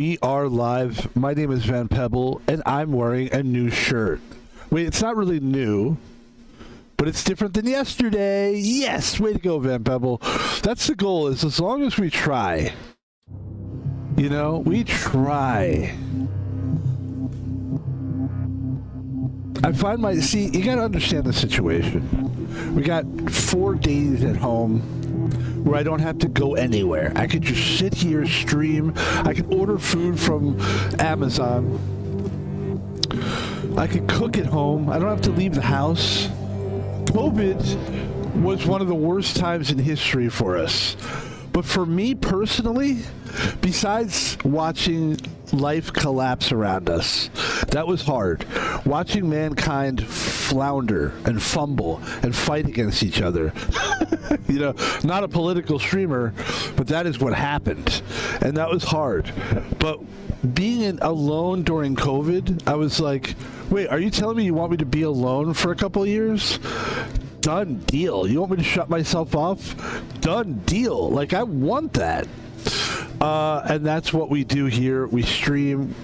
We are live. My name is Van Pebble, and I'm wearing a new shirt. Wait, it's not really new, but it's different than yesterday. Yes, way to go, Van Pebble. That's the goal, is as long as we try. You know, we try. I find see, you gotta understand the situation. We got 4 days at home where I don't have to go anywhere. I could just sit here, stream. I could order food from Amazon. I could cook at home. I don't have to leave the house. COVID was one of the worst times in history for us. But for me personally, besides watching life collapse around us, that was hard. Watching mankind flounder and fumble and fight against each other. You know, not a political streamer, but that is what happened. And that was hard. But being alone during COVID, I was like, wait, are you telling me you want me to be alone for a couple of years? Done deal. You want me to shut myself off? Done deal. Like, I want that. And that's what we do here. We stream.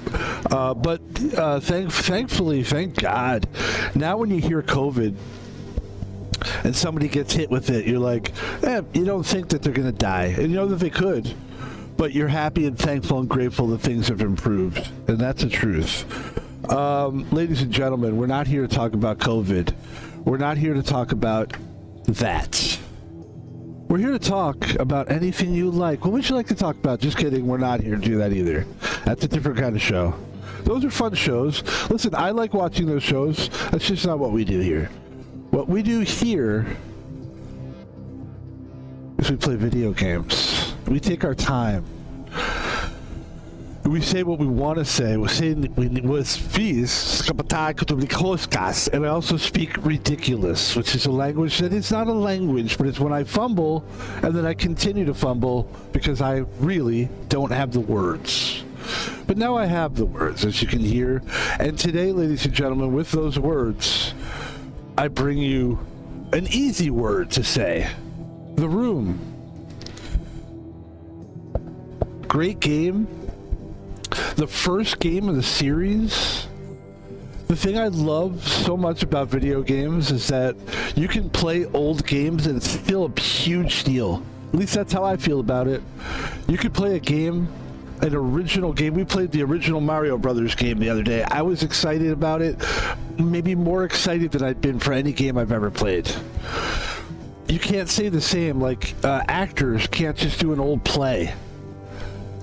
But thankfully, thank God, now when you hear COVID and somebody gets hit with it, you're like, you don't think that they're going to die. And you know that they could. But you're happy and thankful and grateful that things have improved. And that's the truth. Ladies and gentlemen, we're not here to talk about COVID. We're not here to talk about that. We're here to talk about anything you like. What would you like to talk about? Just kidding. We're not here to do that either. That's a different kind of show. Those are fun shows. Listen, I like watching those shows. That's just not what we do here. What we do here is we play video games. We take our time. We say what we want to say. We say and I also speak ridiculous, which is a language that is not a language, but it's when I fumble and then I continue to fumble because I really don't have the words. But now I have the words, as you can hear. And today, ladies and gentlemen, with those words, I bring you an easy word to say. The Room. Great game. The first game of the series. The thing I love so much about video games is that you can play old games and it's still a huge deal. At least that's how I feel about it. You could play a game, an original game. We played the original Mario Brothers game the other day. I was excited about it, maybe more excited than I'd been for any game I've ever played. You can't say the same, like actors can't just do an old play.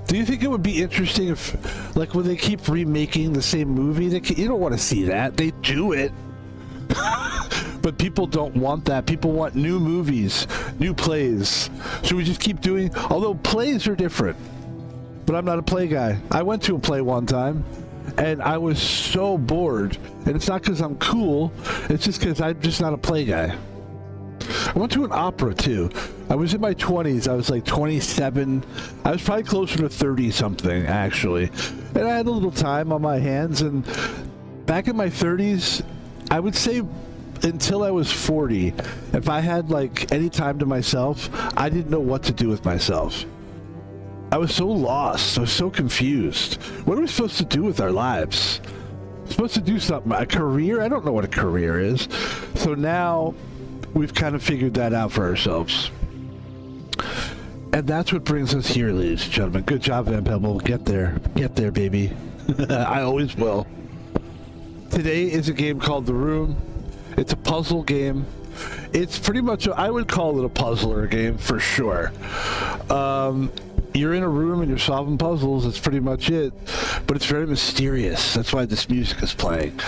Do you think it would be interesting if, like, when they keep remaking the same movie, you don't want to see that. They do it. But people don't want that. People want new movies, new plays. Should we just keep doing, although plays are different. But I'm not a play guy. I went to a play one time, and I was so bored. And it's not because I'm cool. It's just because I'm just not a play guy. I went to an opera, too. I was in my 20s. I was like 27. I was probably closer to 30-something, actually. And I had a little time on my hands. And back in my 30s, I would say until I was 40, if I had, like, any time to myself, I didn't know what to do with myself. I was so lost. I was so confused. What are we supposed to do with our lives? We're supposed to do something. A career? I don't know what a career is. So now we've kind of figured that out for ourselves. And that's what brings us here, ladies and gentlemen. Good job, Van Pebble. Get there. Get there, baby. I always will. Today is a game called The Room. It's a puzzle game. It's pretty much, I would call it a puzzler game for sure. You're in a room and you're solving puzzles. That's pretty much it. But it's very mysterious. That's why this music is playing.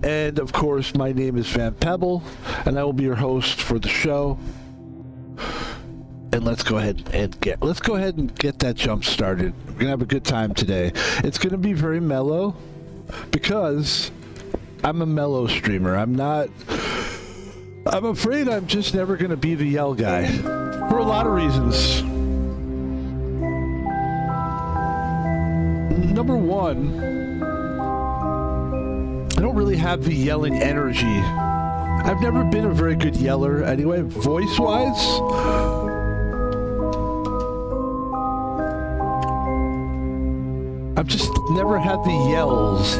And, of course, my name is Van Pebble, and I will be your host for the show. And let's go ahead and get that jump started. We're gonna have a good time today. It's gonna be very mellow because I'm a mellow streamer. I'm afraid I'm just never gonna be the yell guy for a lot of reasons. Number one, I don't really have the yelling energy. I've never been a very good yeller anyway, voice-wise. I've just never had the yells.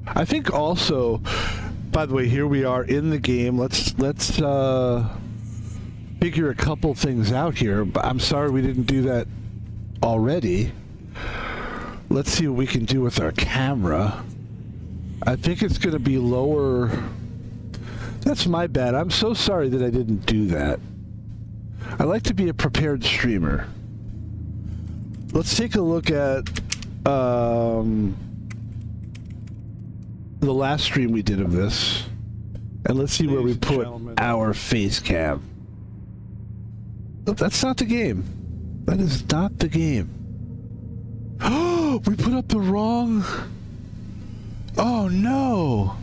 I think also, by the way, here we are in the game. Let's figure a couple things out here. But I'm sorry we didn't do that already. Let's see what we can do with our camera. I think it's going to be lower. That's my bad. I'm so sorry that I didn't do that. I like to be a prepared streamer. Let's take a look at the last stream we did of this, and let's see where we put our face cam. Oh, that's not the game. That is not the game. Oh, we put up the wrong... Oh, no.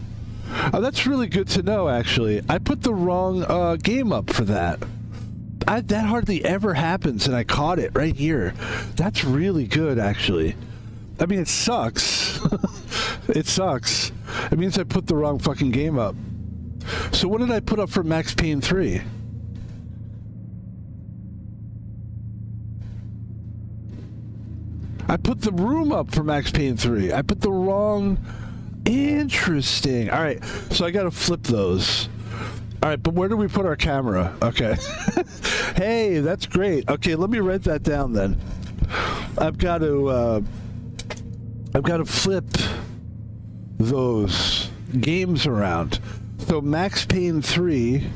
Oh, that's really good to know, actually. I put the wrong game up for that. That hardly ever happens, and I caught it right here. That's really good, actually. I mean, it sucks. It sucks. It means I put the wrong fucking game up. So what did I put up for Max Payne 3? I put the room up for Max Payne 3. I put the wrong... Interesting. All right, so I got to flip those. All right, but where do we put our camera? Okay. Hey, that's great. Okay, let me write that down then. I've got to flip those games around. So Max Payne 3.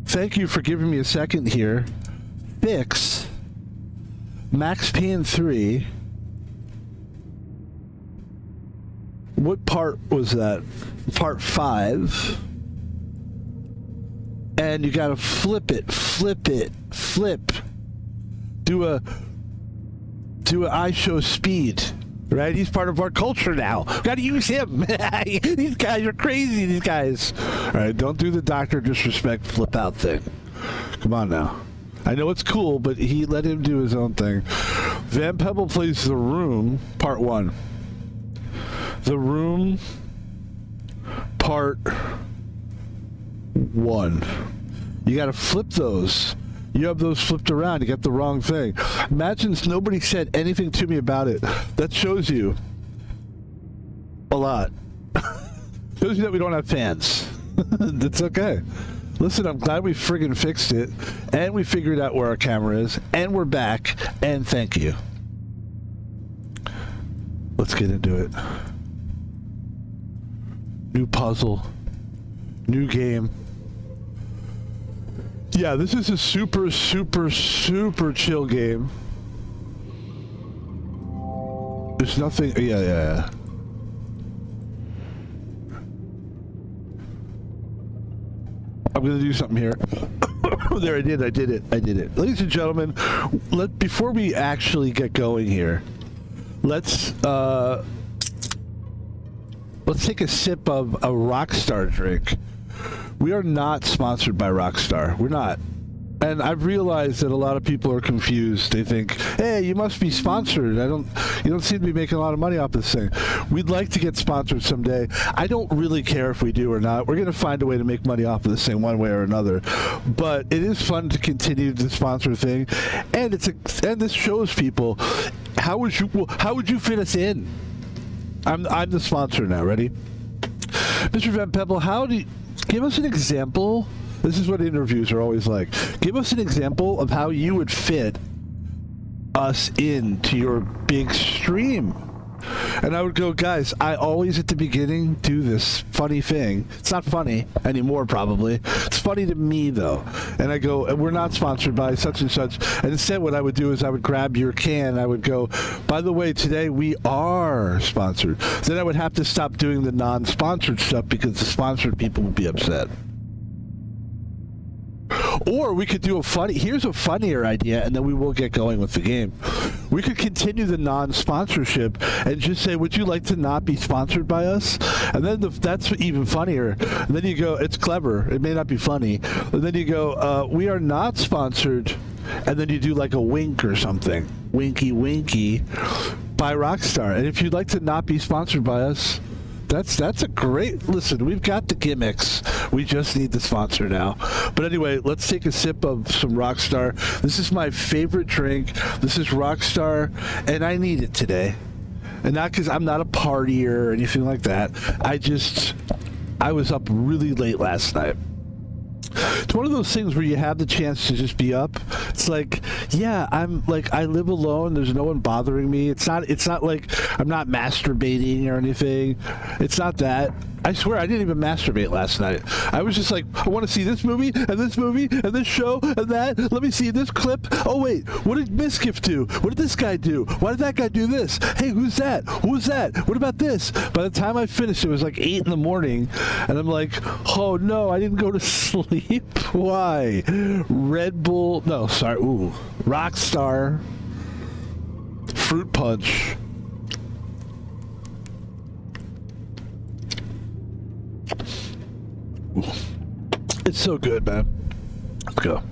Thank you for giving me a second here. Fix Max Payne 3. What part was that? Part 5. And you gotta flip it, flip. Do a I show speed. Right? He's part of our culture now. Gotta use him. These guys are crazy, these guys. Alright, don't do the Dr. Disrespect flip out thing. Come on now. I know it's cool, but let him do his own thing. Van Pebble plays The Room, part 1. The Room, part 1. You gotta flip those. You have those flipped around. You got the wrong thing. Imagine nobody said anything to me about it. That shows you a lot. Shows you that we don't have fans. That's okay. Listen, I'm glad we friggin' fixed it, and we figured out where our camera is, and we're back, and thank you. Let's get into it. New puzzle. New game. Yeah, this is a super chill game. There's nothing... Yeah. I'm gonna do something here. There, I did it. Ladies and gentlemen, before we actually get going here, let's take a sip of a Rockstar drink. We are not sponsored by Rockstar. We're not. And I've realized that a lot of people are confused. They think, hey, you must be sponsored. You don't seem to be making a lot of money off this thing. We'd like to get sponsored someday. I don't really care if we do or not. We're going to find a way to make money off of this thing one way or another. But it is fun to continue the sponsor thing. And this shows people, how would you fit us in? I'm the sponsor now. Ready? Mr. Van Pebble, give us an example. This is what interviews are always like. Give us an example of how you would fit us into your big stream. And I would go, guys, I always at the beginning do this funny thing. It's not funny anymore, probably. It's funny to me, though. And I go, and we're not sponsored by such and such. And instead what I would do is I would grab your can. I would go, by the way, today we are sponsored. Then I would have to stop doing the non-sponsored stuff because the sponsored people would be upset. Or we could do here's a funnier idea, and then we will get going with the game. We could continue the non-sponsorship and just say, would you like to not be sponsored by us? And then that's even funnier. And then you go, it's clever. It may not be funny. And then you go, we are not sponsored. And then you do like a wink or something. Winky, winky by Rockstar. And if you'd like to not be sponsored by us, That's a great... Listen, we've got the gimmicks. We just need the sponsor now. But anyway, let's take a sip of some Rockstar. This is my favorite drink. This is Rockstar, and I need it today. And not because I'm not a partier or anything like that. I was up really late last night. It's one of those things where you have the chance to just be up. It's like, yeah, I live alone. There's no one bothering me. It's not like I'm not masturbating or anything. It's not that. I swear I didn't even masturbate last night. I was just like, I want to see this movie and this show and that. Let me see this clip. Oh wait, what did Miskiff do? What did this guy do? Why did that guy do this? Hey, who's that? Who's that? What about this? By the time I finished, it was like 8 in the morning, and I'm like, oh no, I didn't go to sleep. Why? Red Bull? No, sorry. Ooh, Rockstar, Fruit Punch. It's so good, man. Let's go.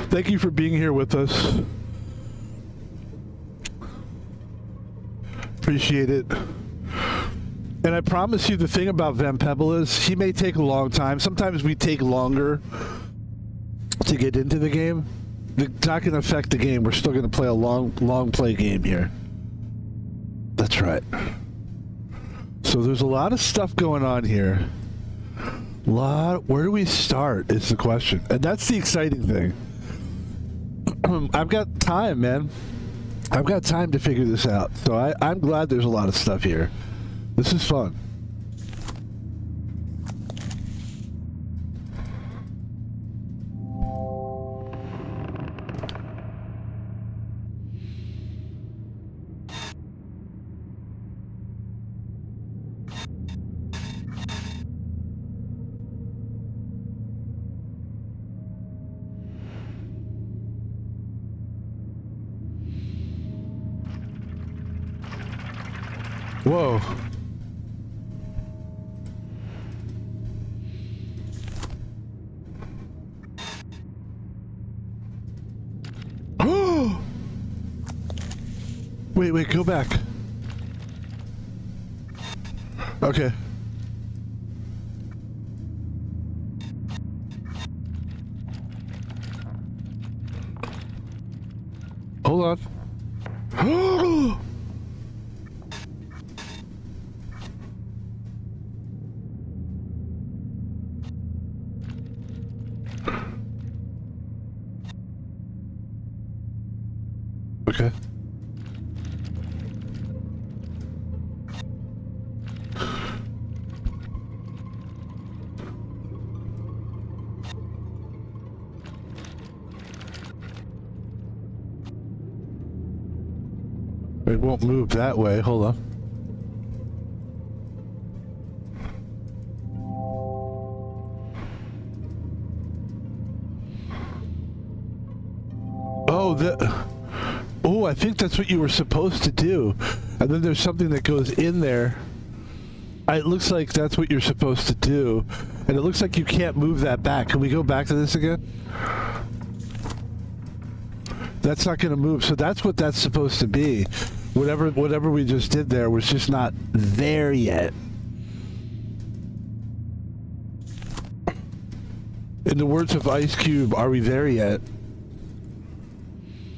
Thank you for being here with us. Appreciate it. And I promise you, the thing about Pebble is he may take a long time. Sometimes we take longer to get into the game. It's not going to affect the game. We're still going to play a long play game here. That's right. So there's a lot of stuff going on here. Where do we start is the question. And that's the exciting thing. I've got time, man. I've got time to figure this out. So I'm glad there's a lot of stuff here. This is fun. Whoa. Wait, go back. Okay. Hold on. Okay. It won't move that way. Hold on. Oh, I think that's what you were supposed to do. And then there's something that goes in there. It looks like that's what you're supposed to do. And it looks like you can't move that back. Can we go back to this again? That's not going to move. So that's what that's supposed to be. Whatever we just did there was just not there yet. In the words of Ice Cube, are we there yet?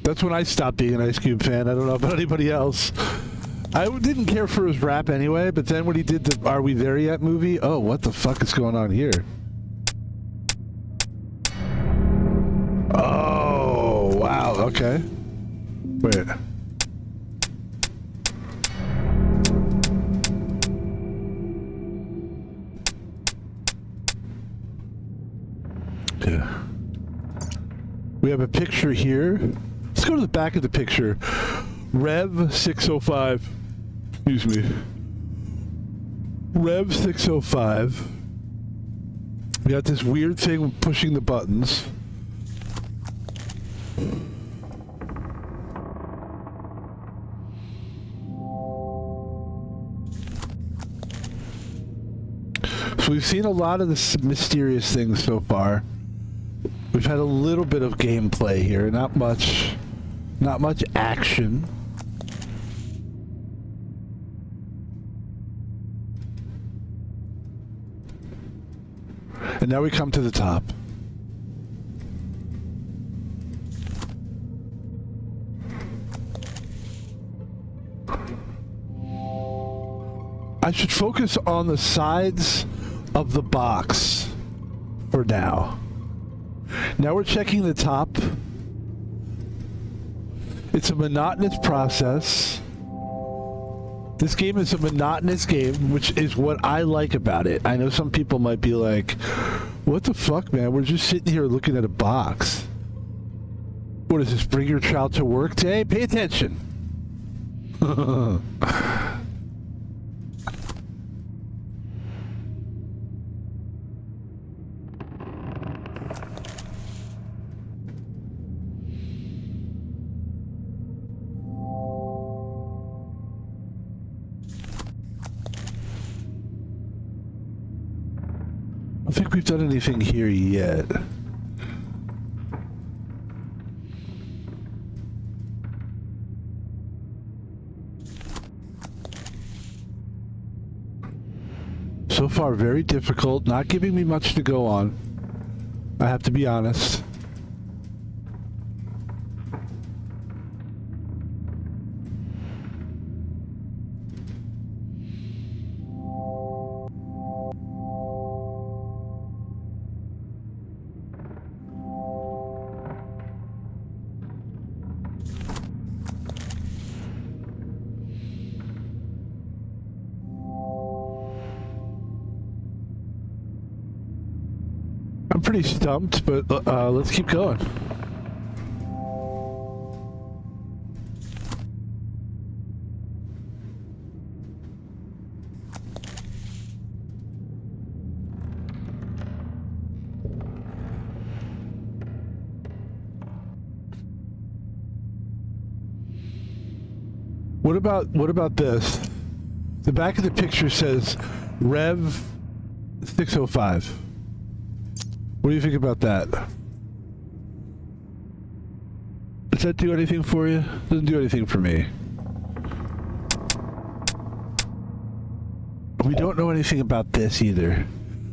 That's when I stopped being an Ice Cube fan. I don't know about anybody else. I didn't care for his rap anyway, but then when he did the Are We There Yet movie, oh, what the fuck is going on here? Oh, wow, okay. Wait. Yeah. We have a picture here. Let's go to the back of the picture. Rev 605. Excuse me. Rev 605. We got this weird thing pushing the buttons. So we've seen a lot of the mysterious things so far. We've had a little bit of gameplay here, not much action. And now we come to the top. I should focus on the sides of the box for now. Now we're checking the top. It's a monotonous process. This game is a monotonous game, which is what I like about it. I know some people might be like, what the fuck, man? We're just sitting here looking at a box. What is this? Bring your child to work today? Pay attention. I don't think we've done anything here yet. So far, very difficult, not giving me much to go on. I have to be honest. I'm pretty stumped, but let's keep going. What about this? The back of the picture says Rev 605. What do you think about that? Does that do anything for you? Doesn't do anything for me. We don't know anything about this either.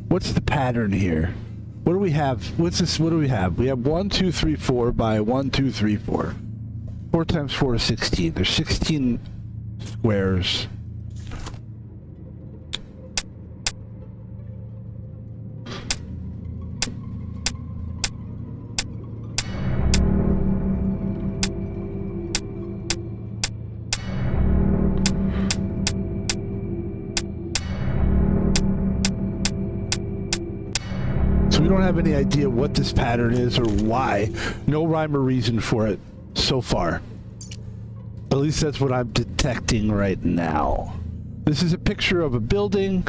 What's the pattern here? What do we have? What's this? What do we have? We have 1, 2, 3, 4 by 1, 2, 3, 4. 4 times 4 is 16. There's 16 squares. We don't have any idea what this pattern is or why. No rhyme or reason for it so far. At least that's what I'm detecting right now. This is a picture of a building.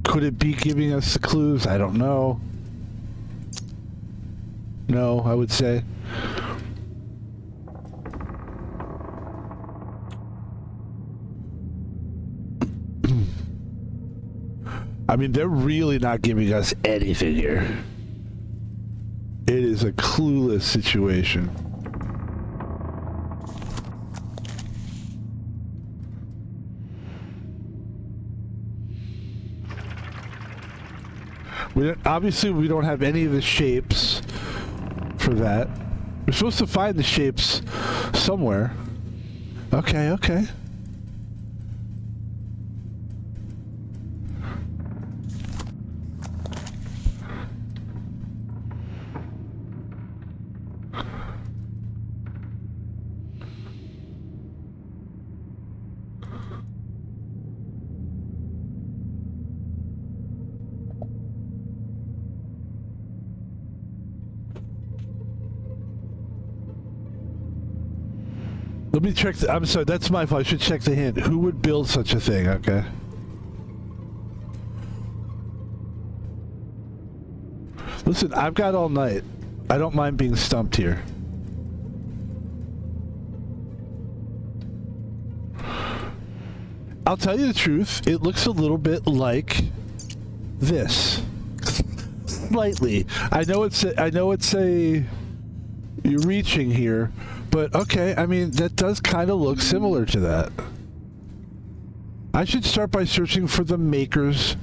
Could it be giving us the clues? I don't know. No, I would say. I mean, they're really not giving us anything here. It is a clueless situation. Obviously, we don't have any of the shapes for that. We're supposed to find the shapes somewhere. Okay, okay. Let me check I'm sorry, that's my fault. I should check the hint. Who would build such a thing? Okay. Listen, I've got all night. I don't mind being stumped here. I'll tell you the truth, it looks a little bit like this. Slightly. I know it's a You're reaching here, but okay, I mean, that does kind of look similar to that. I should start by searching for the maker's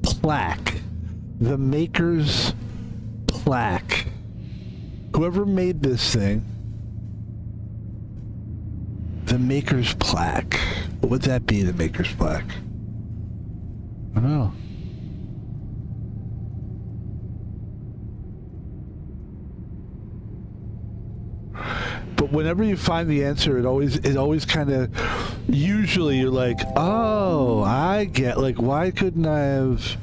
plaque. The maker's plaque. Whoever made this thing. The maker's plaque. What would that be, the maker's plaque? I don't know. But whenever you find the answer, it always kind of, usually you're like, oh, I get, like, why couldn't I have,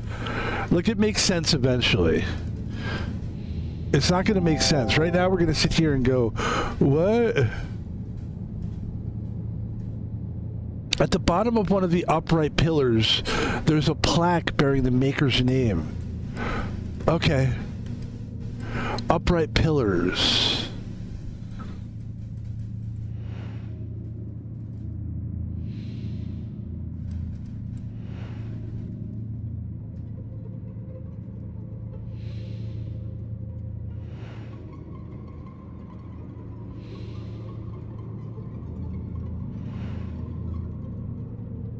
like, it makes sense eventually. It's not going to make sense. Right now we're going to sit here and go, what? At the bottom of one of the upright pillars, there's a plaque bearing the maker's name. Okay. Upright pillars.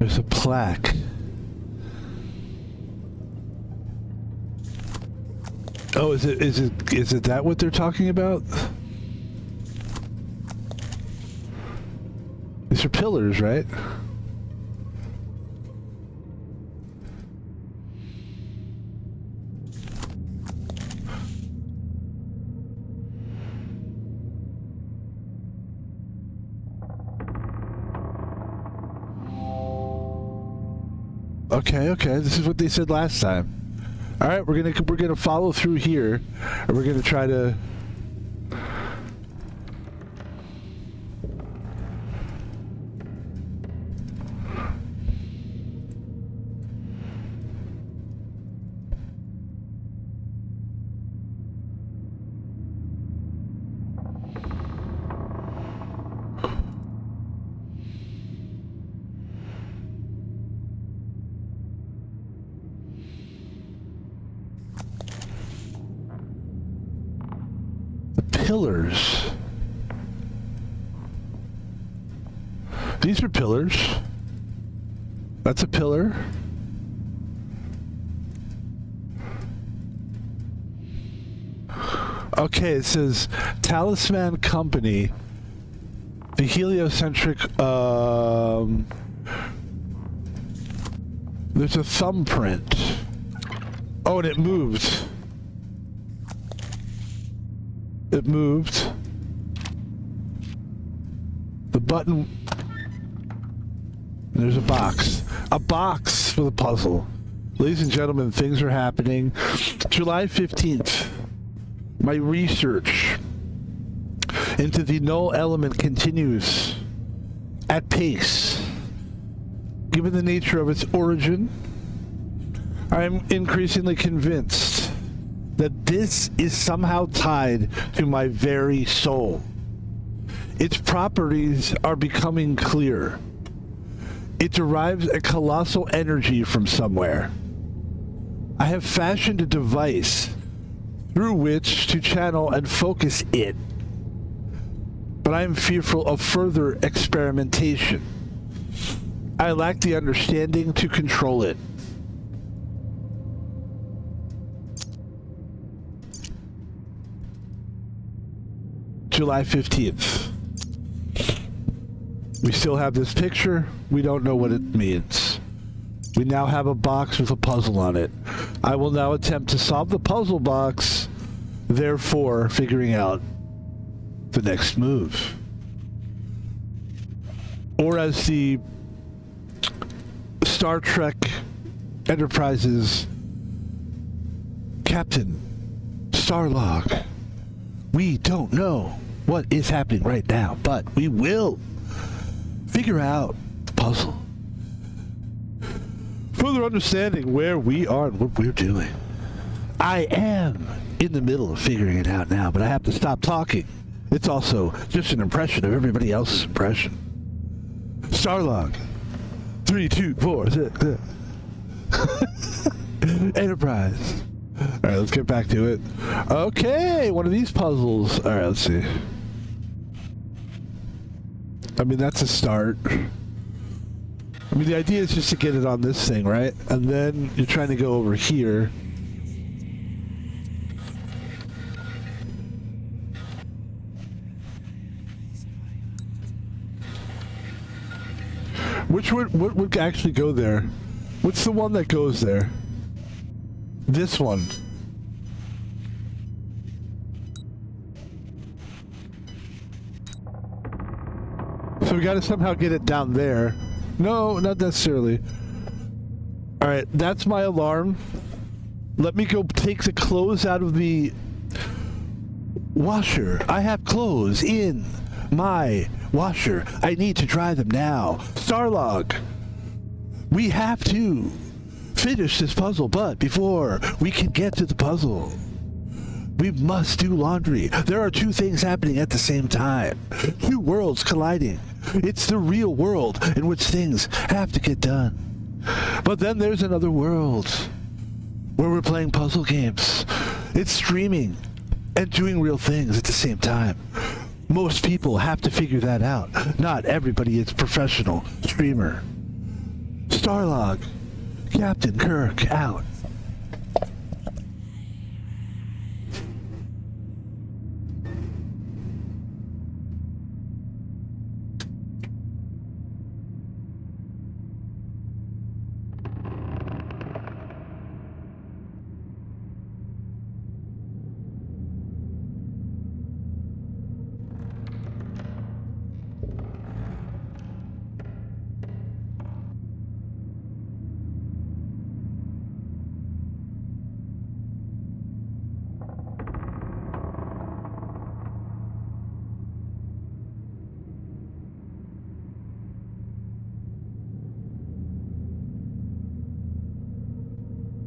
There's a plaque. Oh, is it that what they're talking about? These are pillars, right? Okay. This is what they said last time. All right, we're gonna follow through here, and we're gonna try to. Pillars. These are pillars. That's a pillar. Okay, it says Talisman Company. The heliocentric, there's a thumbprint. Oh, and it moved. It moved. The button. There's a box. A box for the puzzle. Ladies and gentlemen, things are happening. July 15th. My research into the null element continues at pace. Given the nature of its origin, I am increasingly convinced that this is somehow tied to my very soul. Its properties are becoming clear. It derives a colossal energy from somewhere. I have fashioned a device through which to channel and focus it, but I am fearful of further experimentation. I lack the understanding to control it. July 15th. We still have this picture. We don't know what it means. We now have a box with a puzzle on it. I will now attempt to solve the puzzle box, therefore figuring out the next move. Or as the Star Trek Enterprise's Captain Starlog, we don't know what is happening right now, but we will figure out the puzzle. Further understanding where we are and what we're doing. I am in the middle of figuring it out now, but I have to stop talking. It's also just an impression of everybody else's impression. Starlog. 3, 2, 4. Enterprise. Alright, let's get back to it. Okay, one of these puzzles. Alright, let's see. I mean, that's a start. I mean, the idea is just to get it on this thing, right? And then you're trying to go over here. What would actually go there? What's the one that goes there? This one. So we gotta somehow get it down there. No, not necessarily. Alright, that's my alarm. Let me go take the clothes out of the washer. I have clothes in my washer. I need to dry them now. Starlog, we have to finish this puzzle, but before we can get to the puzzle, we must do laundry. There are two things happening at the same time. Two worlds colliding. It's the real world in which things have to get done. But then there's another world where we're playing puzzle games. It's streaming and doing real things at the same time. Most people have to figure that out. Not everybody is professional streamer. Starlog, Captain Kirk out.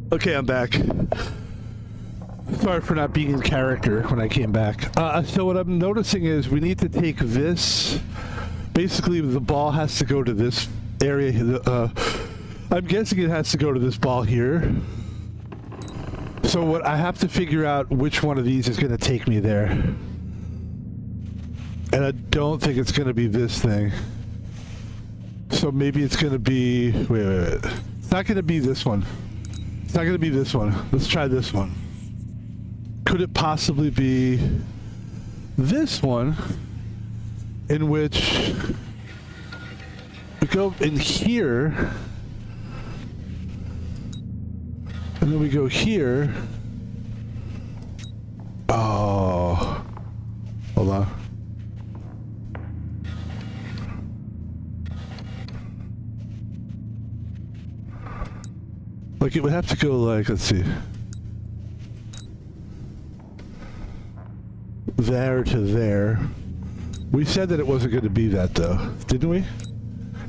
Okay, I'm back. Sorry for not being in character when I came back. So what I'm noticing is we need to take this. Basically, the ball has to go to this area. I'm guessing it has to go to this ball here. So what I have to figure out which one of these is going to take me there. And I don't think it's going to be this thing. So maybe it's going to be... Wait. It's not going to be this one. It's not going to be this one. Let's try this one. Could it possibly be this one, in which we go in here, and then we go here. Oh, hold on. Like, it would have to go, like, let's see. There to there. We said that it wasn't going to be that, though. Didn't we?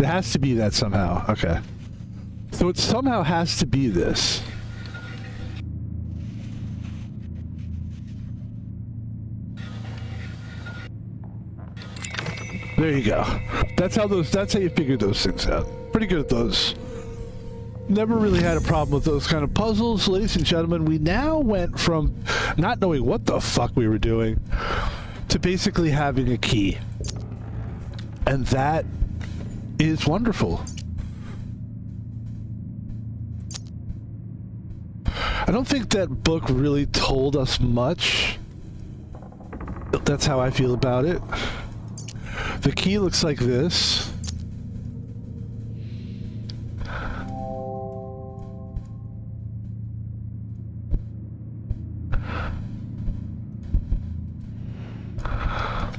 It has to be that somehow. Okay. So it somehow has to be this. There you go. That's how you figure those things out. Pretty good at those. Never really had a problem with those kind of puzzles, ladies and gentlemen. We now went from not knowing what the fuck we were doing to basically having a key. And that is wonderful. I don't think that book really told us much. That's how I feel about it. The key looks like this.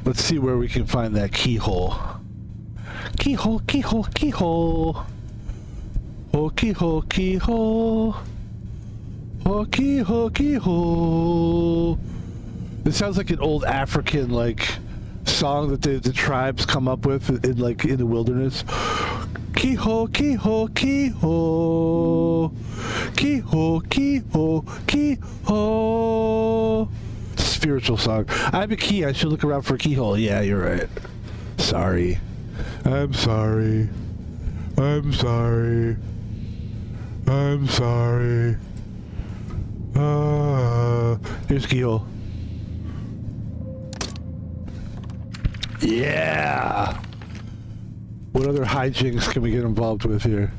Let's see where we can find that keyhole. Keyhole, keyhole, keyhole. Oh, keyhole, keyhole. Oh, keyhole, keyhole. This sounds like an old African, like, song that the tribes come up with in the wilderness. Keyhole, keyhole, keyhole. Keyhole, keyhole, keyhole. Spiritual song. I have a key. I should look around for a keyhole. Yeah, you're right. Sorry. I'm sorry. I'm sorry. I'm sorry. Here's Keyhole. Yeah! What other hijinks can we get involved with here?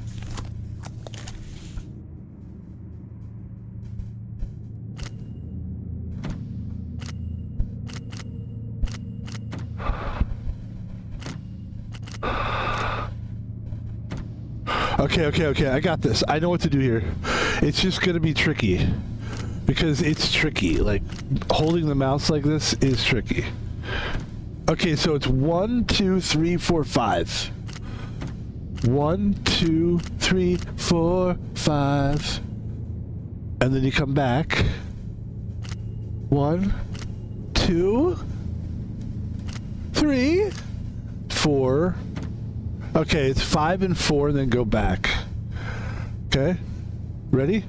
Okay, I got this. I know what to do here. It's just gonna be tricky. Because it's tricky. Like, holding the mouse like this is tricky. Okay, so it's 1, 2, 3, 4, 5. 1, 2, 3, 4, 5. And then you come back. 1, 2, 3, 4. Okay, it's 5 and 4, and then go back. Okay? Ready?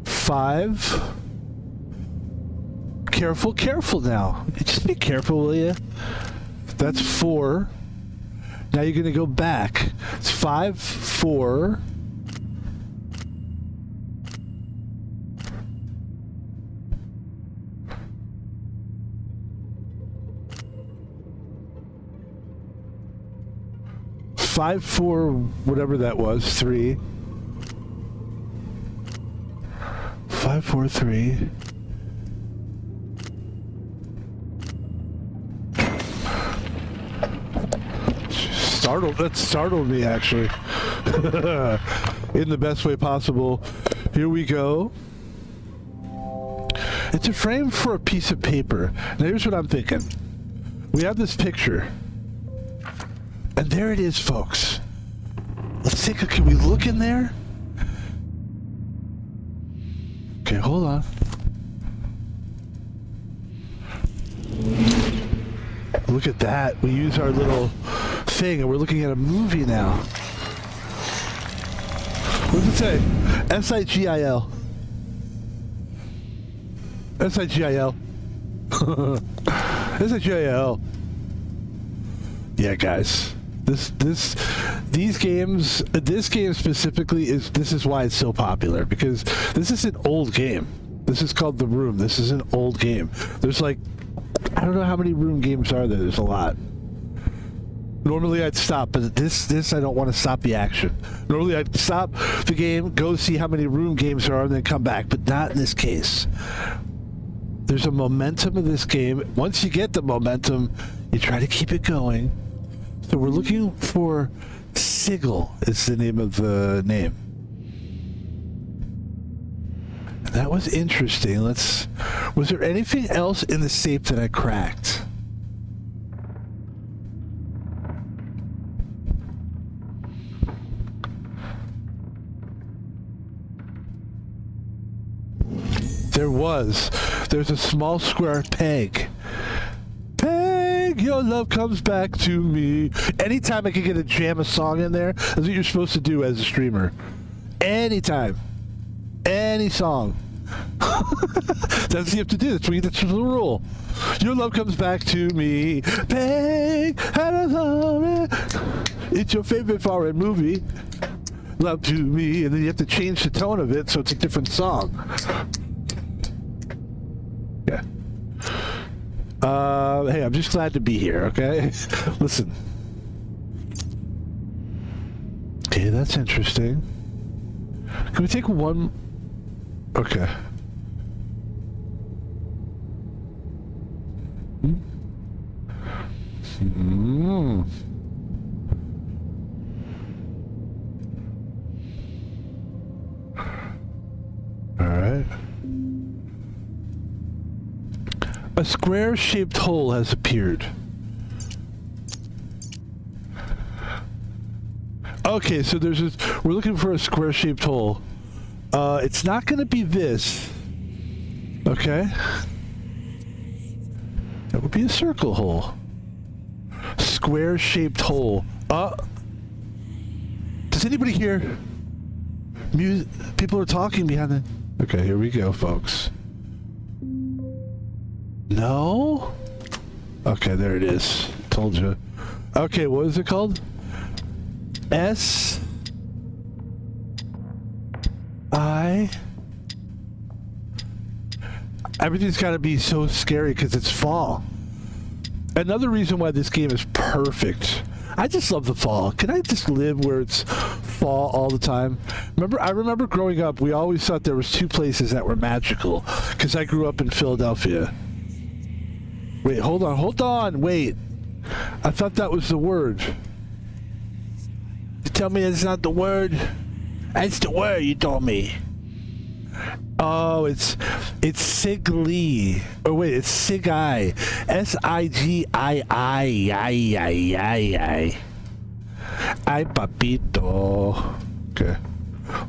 5. Careful now. Just be careful, will you? That's 4. Now you're gonna go back. It's 5, 4. Five, 4, whatever that was, 3. 5, 4, 3. That startled me, actually. In the best way possible. Here we go. It's a frame for a piece of paper. Now here's what I'm thinking. We have this picture. And there it is, folks. Let's take a... Can we look in there? Okay, hold on. Look at that. We use our little thing, and we're looking at a movie now. What does it say? S-I-G-I-L. S-I-G-I-L. S-I-G-I-L. Yeah, guys. These games, this game specifically, this is why it's so popular, because this is an old game. This is called The Room. This is an old game. There's like, I don't know how many Room games are there. There's a lot. Normally I'd stop, but this I don't want to stop the action. Normally I'd stop the game, go see how many Room games there are, and then come back, but not in this case. There's a momentum of this game. Once you get the momentum, you try to keep it going. So we're looking for Sigil is the name of the name. That was interesting. Was there anything else in the safe that I cracked? There's a small square peg. Peg, your love comes back to me. Anytime I can get a jam a song in there, that's what you're supposed to do as a streamer. Anytime. Any song. That's what you have to do. That's the rule. Your love comes back to me. Peg, it's your favorite foreign movie. Love to me. And then you have to change the tone of it so it's a different song. Yeah. Hey, I'm just glad to be here, okay? Listen. Okay, that's interesting. Can we take one? Okay. All right. A square-shaped hole has appeared. Okay, so we're looking for a square-shaped hole. It's not going to be this. Okay. That would be a circle hole. Square-shaped hole. Does anybody hear music? People are talking behind the... Okay, here we go, folks. No? Okay, there it is. Told you. Okay, what is it called? S-I-G-I-L. everything's got to be so scary because it's fall. Another reason why this game is perfect. I just love the fall. Can I just live where it's fall all the time? I remember growing up, we always thought there was 2 places that were magical because I grew up in Philadelphia. Wait, hold on, wait. I thought that was the word. You tell me it's not the word? That's the word you told me. Oh, it's Sigli. Oh wait, it's Sigi. Sigii. Ay papito. Okay.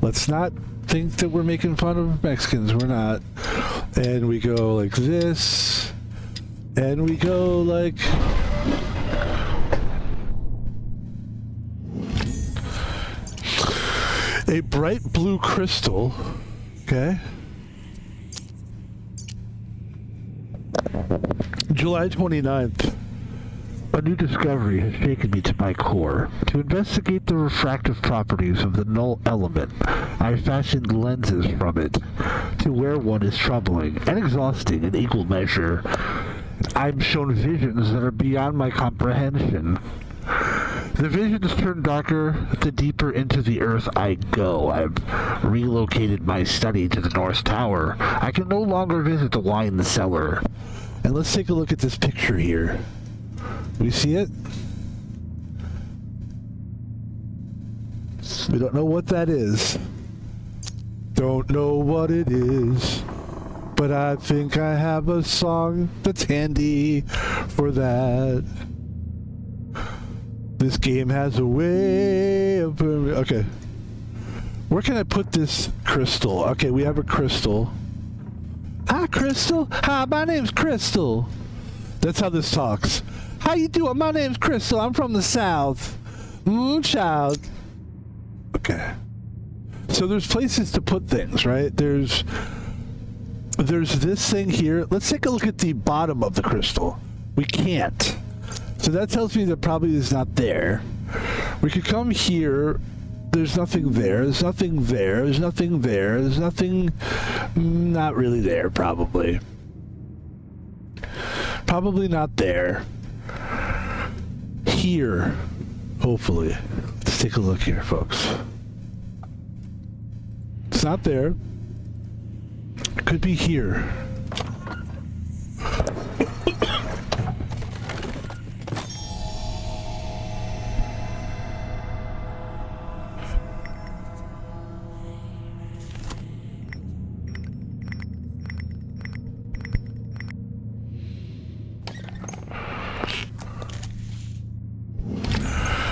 Let's not think that we're making fun of Mexicans. We're not. And we go like this. And we go like... a bright blue crystal. Okay. July 29th. A new discovery has taken me to my core. To investigate the refractive properties of the null element, I fashioned lenses from it. To wear one is troubling and exhausting in equal measure. I'm shown visions that are beyond my comprehension. The visions turn darker the deeper into the earth I go. I've relocated my study to the North Tower. I can no longer visit the wine cellar. And let's take a look at this picture here. We see it? We don't know what that is. Don't know what it is. But I think I have a song that's handy for that. This game has a way of... Okay. Where can I put this crystal? Okay, we have a crystal. Hi, Crystal. Hi, my name's Crystal. That's how this talks. How you doing? My name's Crystal. I'm from the South. Child. Okay. So there's places to put things, right? There's this thing here. Let's take a look at the bottom of the crystal. We can't. So that tells me that probably is not there. We could come here. There's nothing there. There's nothing there. There's nothing there. There's nothing not really there, probably. Probably not there. Here, hopefully. Let's take a look here, folks. It's not there. It could be here.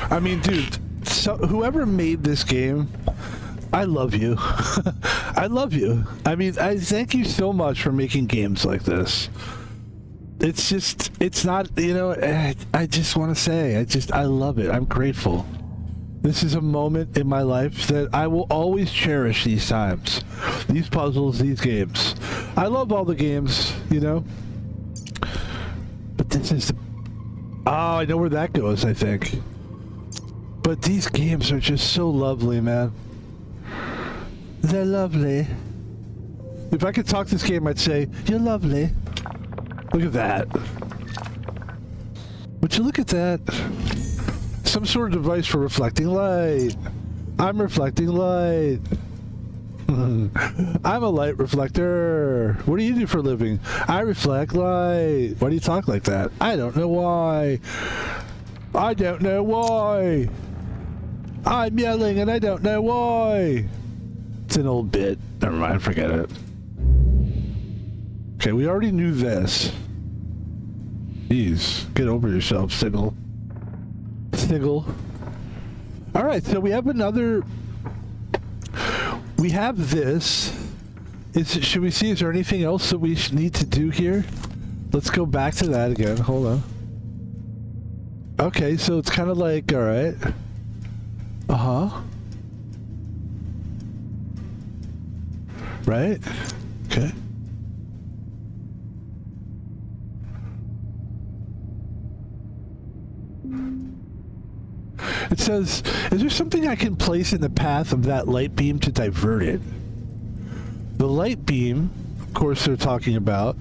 I mean, dude, so whoever made this game, I love you. I love you. I mean, I thank you so much for making games like this. It's just, it's not, you know, I just want to say, I love it. I'm grateful. This is a moment in my life that I will always cherish these times. These puzzles, these games. I love all the games, you know? But this is the... Oh, I know where that goes, I think. But these games are just so lovely, man. They're lovely. If I could talk this game, I'd say, you're lovely. Look at that. Would you look at that? Some sort of device for reflecting light. I'm reflecting light. I'm a light reflector. What do you do for a living? I reflect light. Why do you talk like that? I don't know why. I don't know why. I'm yelling and I don't know why. It's an old bit. Never mind, forget it. Okay, we already knew this. Jeez, get over yourself, Sigil. Sigil. Alright, so we have another... We have this. Should we see, is there anything else that we need to do here? Let's go back to that again. Hold on. Okay, so it's kind of like, alright. Uh-huh. Right? Okay. It says, is there something I can place in the path of that light beam to divert it? The light beam of course, they're talking about.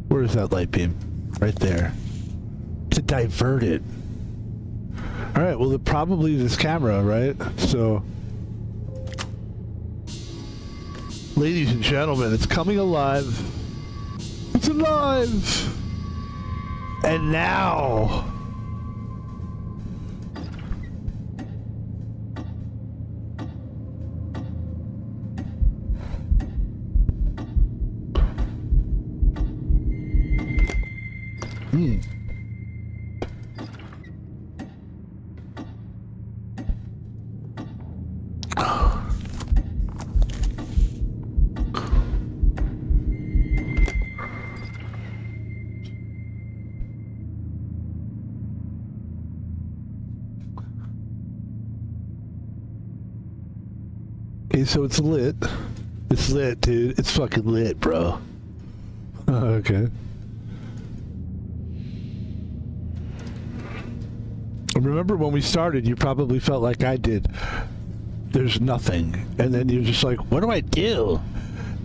Where is that light beam? Right there. To divert it. Alright, well, probably this camera, right? So, ladies and gentlemen, it's coming alive. It's alive! And now... Okay, so it's lit. It's lit, dude. It's fucking lit, bro. Okay. Remember when we started, you probably felt like I did. There's nothing. And then you're just like, what do I do?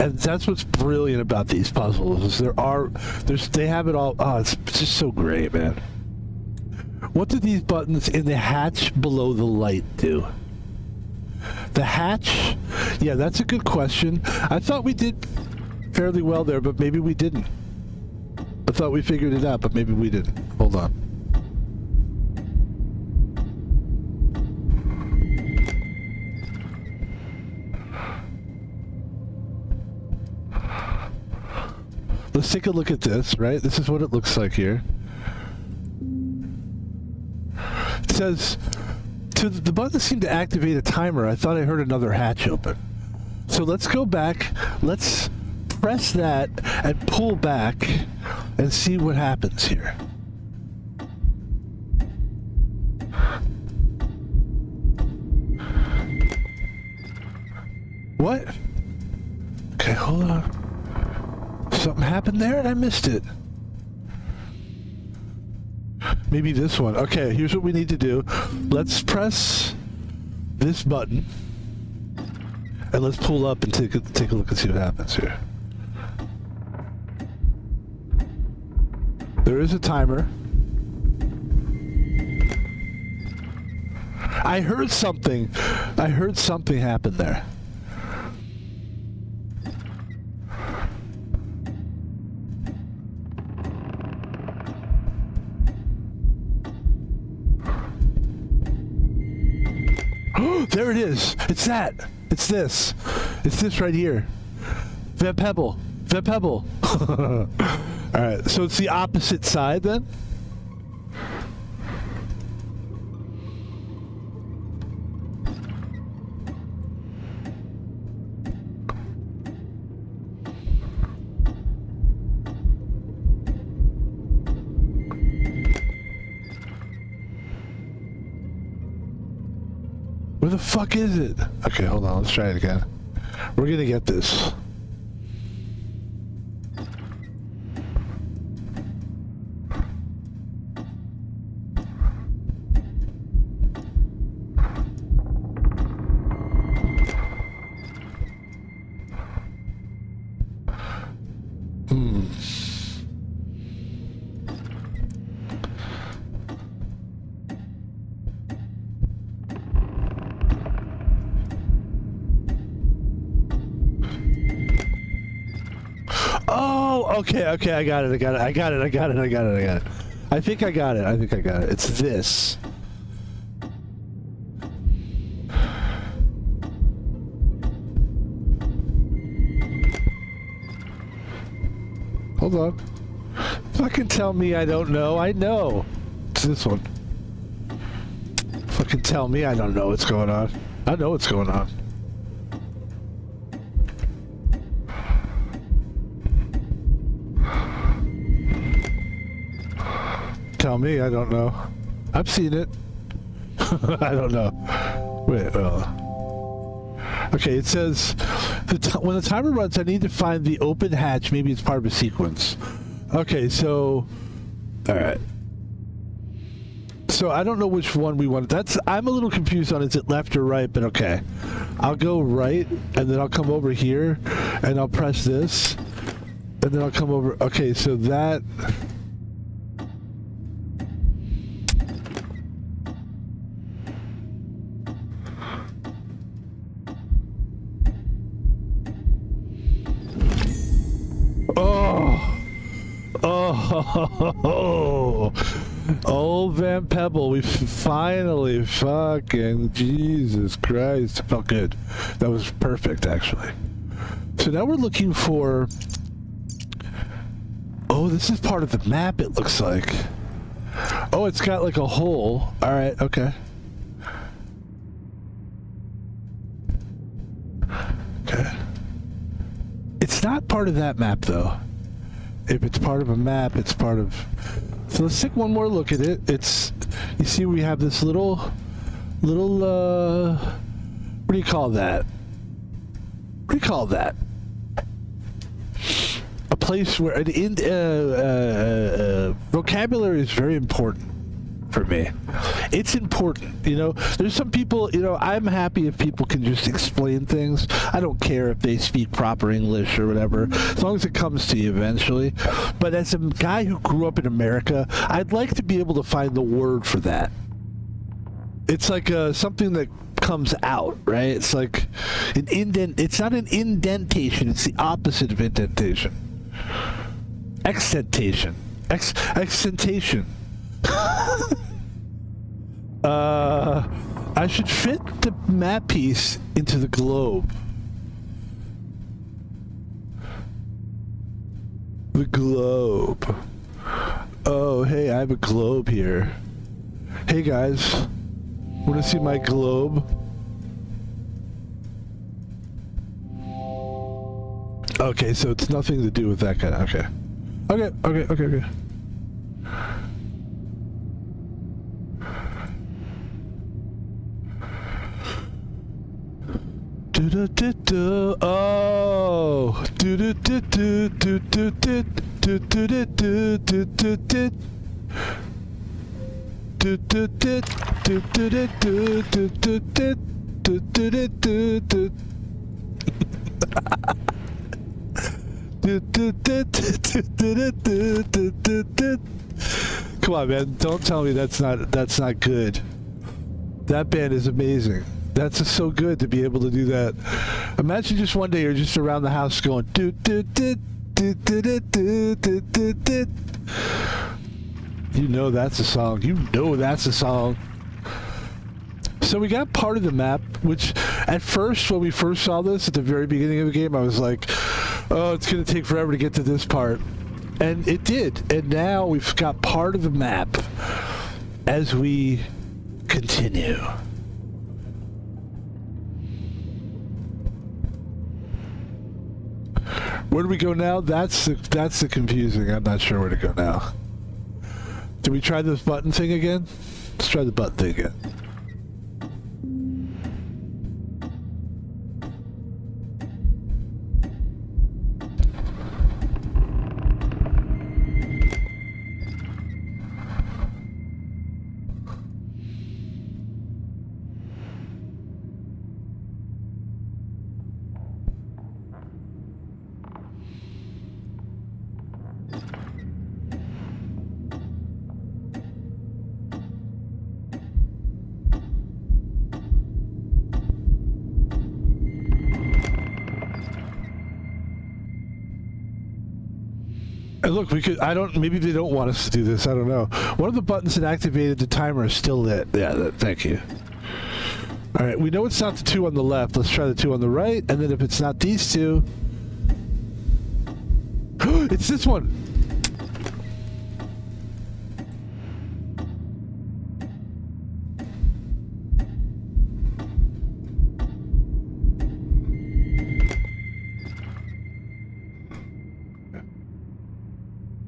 And that's what's brilliant about these puzzles, is they have it all. Oh, it's just so great, man. What do these buttons in the hatch below the light do? The hatch? Yeah, that's a good question. I thought we did fairly well there, but maybe we didn't. I thought we figured it out, but maybe we didn't. Hold on. Let's take a look at this, right? This is what it looks like here. It says... the button seemed to activate a timer. I thought I heard another hatch open. So let's go back. Let's press that and pull back and see what happens here. What? Okay, hold on. Something happened there and I missed it. Maybe this one. Okay, here's what we need to do. Let's press this button. And let's pull up and take a look and see what happens here. There is a timer. I heard something. I heard something happen there. There it is. It's that. It's this. It's this right here. The Pebble. The Pebble. Alright, so it's the opposite side then? Where the fuck is it? Okay, hold on. Let's try it again. We're gonna get this. Okay, I got it. I think I got it. It's this. Hold on. Fucking tell me I don't know. I know. It's this one. Fucking tell me I don't know what's going on. I know what's going on. Tell me, I don't know. I've seen it. I don't know. Wait, okay, it says, when the timer runs, I need to find the open hatch. Maybe it's part of a sequence. Okay, so... Alright. So I don't know which one we want. I'm a little confused on is it left or right, but okay. I'll go right, and then I'll come over here, and I'll press this, and then I'll come over. Okay, so that... Oh, old Van Pebble, we finally fucking, Jesus Christ, it felt good. That was perfect, actually. So now we're looking for, oh, this is part of the map, it looks like. Oh, it's got like a hole. All right, okay. Okay. It's not part of that map, though. If it's part of a map, it's part of... So let's take one more look at it. It's... You see we have this little... What do you call that? What do you call that? A place where... vocabulary is very important for me. It's important, you know. There's some people, you know, I'm happy if people can just explain things. I don't care if they speak proper English or whatever, as long as it comes to you eventually. But as a guy who grew up in America, I'd like to be able to find the word for that. It's like something that comes out, right? It's like an indent. It's not an indentation. It's the opposite of indentation. Extentation. Extentation. I should fit the map piece into the globe. The globe. Oh, hey, I have a globe here. Hey, guys. Want to see my globe? Okay, so it's nothing to do with that kind of... Okay. Okay. Oh. Come on, man. Don't tell me that's not good. That band is amazing. That's just so good to be able to do that. Imagine just one day you're just around the house going do do do do do do do do do do. You know that's a song. You know that's a song. So we got part of the map, which at first, when we first saw this at the very beginning of the game, I was like, oh, it's going to take forever to get to this part. And it did. And now we've got part of the map as we continue. Where do we go now? That's the confusing. I'm not sure where to go now. Do we try this button thing again? Let's try the button thing again. And look, we could, maybe they don't want us to do this, I don't know. One of the buttons that activated the timer is still lit. Yeah, thank you. Alright, we know it's not the two on the left. Let's try the two on the right, and then if it's not these two... It's this one!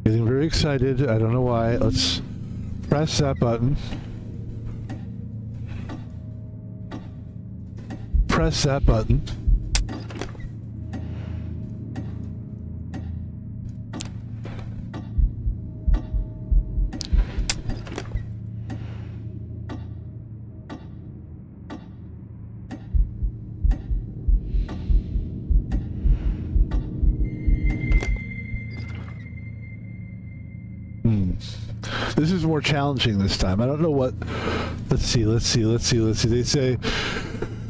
Getting very excited. I don't know why. Let's press that button. Press that button. This is more challenging this time. I don't know what... Let's see. They say...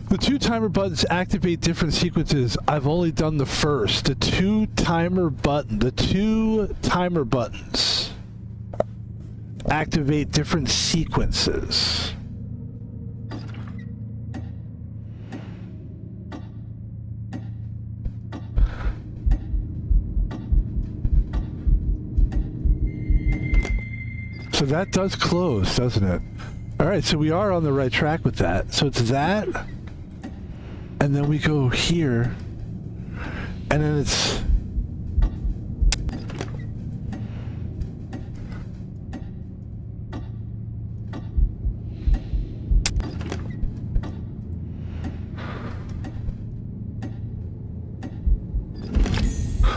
The 2 timer buttons activate different sequences. I've only done the first. The 2 timer buttons activate different sequences. So that does close, doesn't it? All right, so we are on the right track with that. So it's that, and then we go here, and then it's...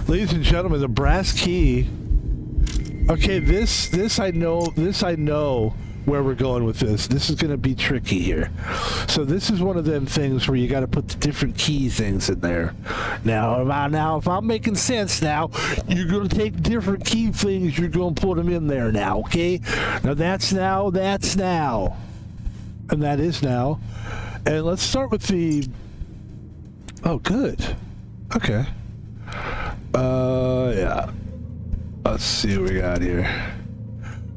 Ladies and gentlemen, the brass key. Okay, this I know where we're going with this. This is going to be tricky here. So this is one of them things where you got to put the different key things in there. Now, if I'm making sense now, you're going to take different key things, you're going to put them in there now, okay? Now, that's now. And that is now. And let's start with the... Oh, good. Okay. Yeah. Let's see what we got here.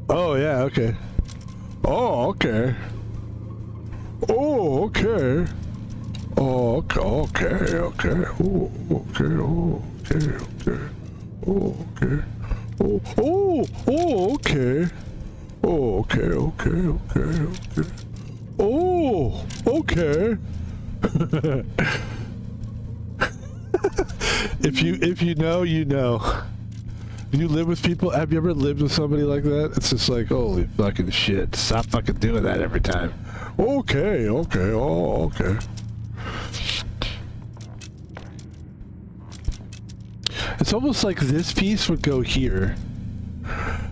Oh, yeah, okay. Oh, okay. Oh, okay. Oh, okay, okay. Oh, okay, oh, okay, okay. Oh, okay. Oh, okay. Oh, okay, okay. Oh, okay. If you know, you know. You live with people? Have you ever lived with somebody like that? It's just like, holy fucking shit. Stop fucking doing that every time. Okay, okay, oh, okay. It's almost like this piece would go here.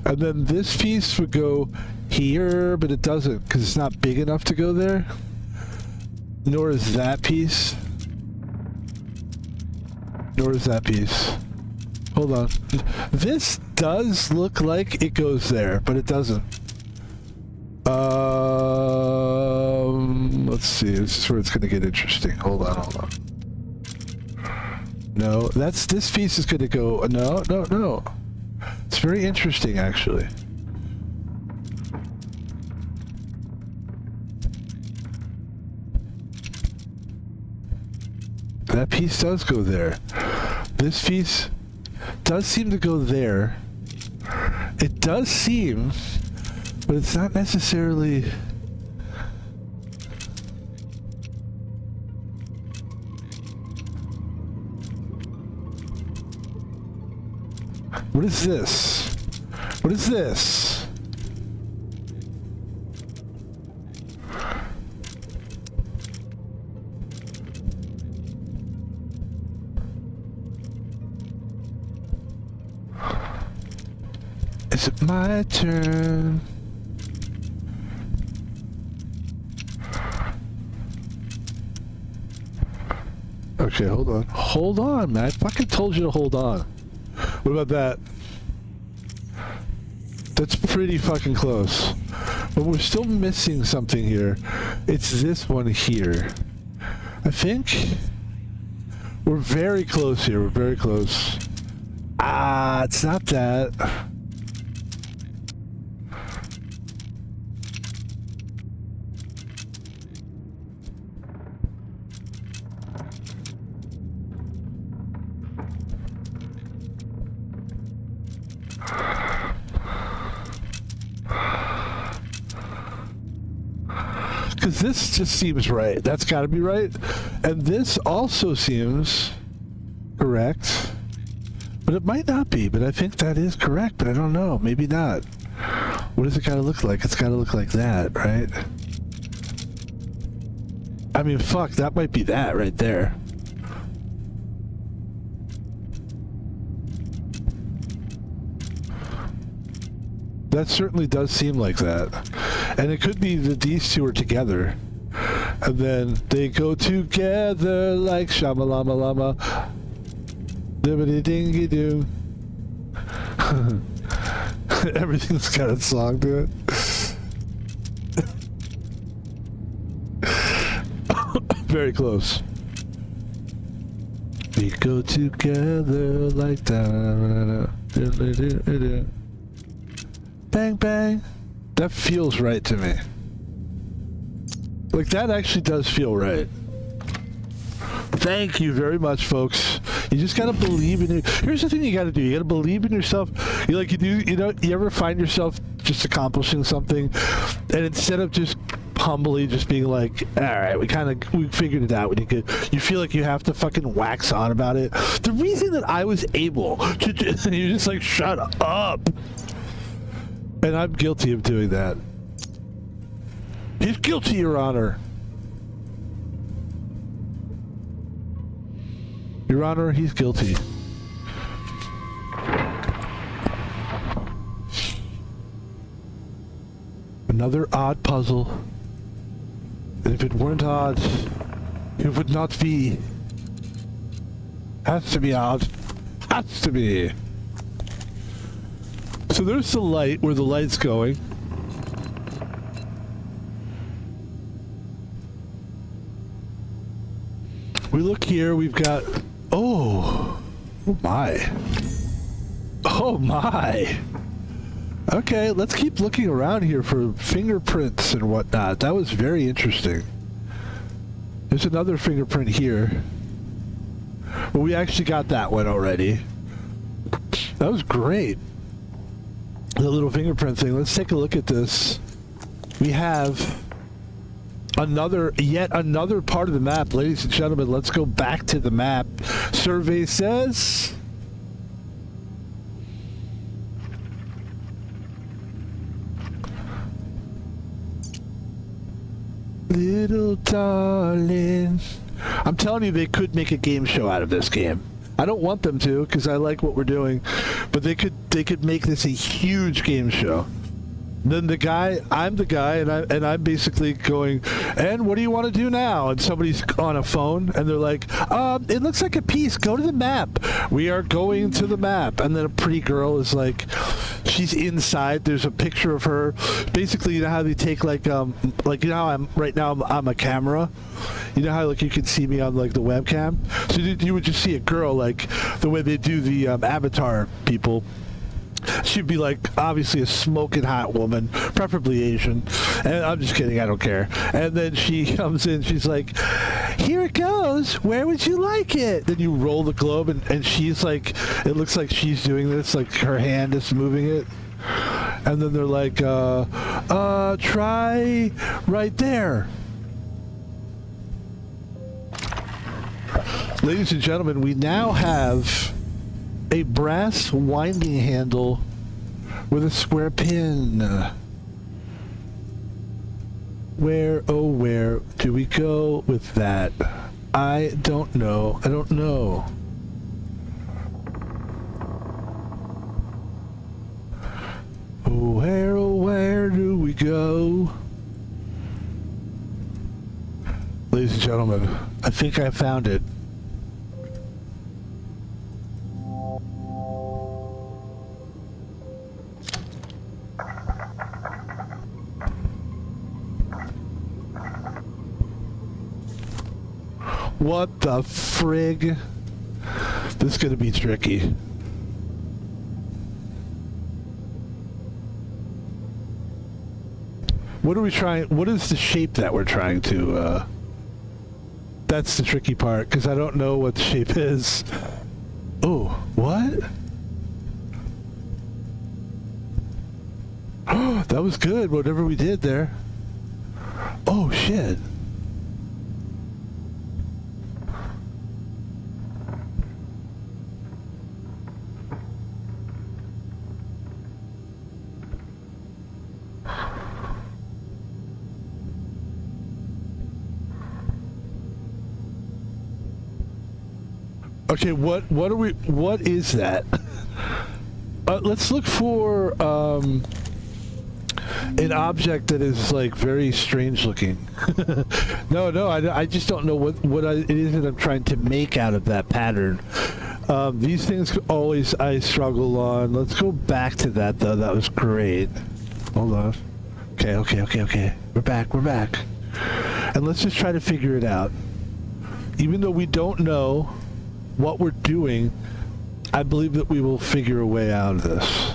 And then this piece would go here, but it doesn't because it's not big enough to go there. Nor is that piece. Nor is that piece. Hold on. This does look like it goes there, but it doesn't. Let's see. This is where it's going to get interesting. Hold on. No, this piece is going to go... No. It's very interesting, actually. That piece does go there. This piece... does seem to go there. It does seem, but it's not necessarily... What is this? What is this? Is it my turn? Okay, hold on. Hold on, man. I fucking told you to hold on. What about that? That's pretty fucking close. But we're still missing something here. It's this one here. I think we're very close here. We're very close. Ah, it's not that. Because this just seems right. That's got to be right. And this also seems correct. But it might not be. But I think that is correct. But I don't know. Maybe not. What does it got to look like? It's got to look like that, right? I mean, fuck. That might be that right there. That certainly does seem like that. And it could be that these two are together. And then they go together like shamalama lama. Dibbity dingy doo. Everything's got a song to it. Very close. We go together like that. Bang, bang. That feels right to me. Like, that actually does feel right. Thank you very much, folks. You just gotta believe in it. Here's the thing you gotta do. You gotta believe in yourself. You ever find yourself just accomplishing something, and instead of just humbly just being like, all right, we figured it out. You feel like you have to fucking wax on about it. The reason that I was able to, you're just like, shut up. And I'm guilty of doing that. He's guilty, Your Honor. Your Honor, he's guilty. Another odd puzzle. And if it weren't odd, it would not be. Has to be odd. Has to be. So there's the light, where the light's going. We look here, we've got... Oh my. Oh my. Okay, let's keep looking around here for fingerprints and whatnot. That was very interesting. There's another fingerprint here. Well, we actually got that one already. That was great. The little fingerprint thing. Let's take a look at this. We have yet another part of the map. Ladies and gentlemen, let's go back to the map. Survey says... Little darling. I'm telling you, they could make a game show out of this game. I don't want them to, because I like what we're doing, but they could make this a huge game show. Then I'm the guy, and I'm basically going, and what do you want to do now? And somebody's on a phone, and they're like, it looks like a piece. Go to the map. We are going to the map. And then a pretty girl is like, she's inside. There's a picture of her. Basically, you know how they take like you know how I'm a camera. You know how like you can see me on like the webcam. So you would just see a girl like the way they do the Avatar people. She'd be like, obviously a smoking hot woman, preferably Asian. And I'm just kidding, I don't care. And then she comes in, she's like, here it goes, where would you like it? Then you roll the globe, and she's like, it looks like she's doing this, like her hand is moving it. And then they're like, try right there. Ladies and gentlemen, we now have a brass winding handle with a square pin. Where do we go with that? I don't know. Where do we go? Ladies and gentlemen, I think I found it. What the frig? This is gonna be tricky. What are we trying? What is the shape that we're trying to? That's the tricky part, because I don't know what the shape is. Oh, what? Oh, that was good. Whatever we did there. Oh shit. Okay, what is that? Let's look for an object that is like very strange looking. No, I just don't know what it is that I'm trying to make out of that pattern. These things always I struggle on. Let's go back to that though. That was great. Hold on. Okay. We're back. And let's just try to figure it out. Even though we don't know what we're doing, I believe that we will figure a way out of this.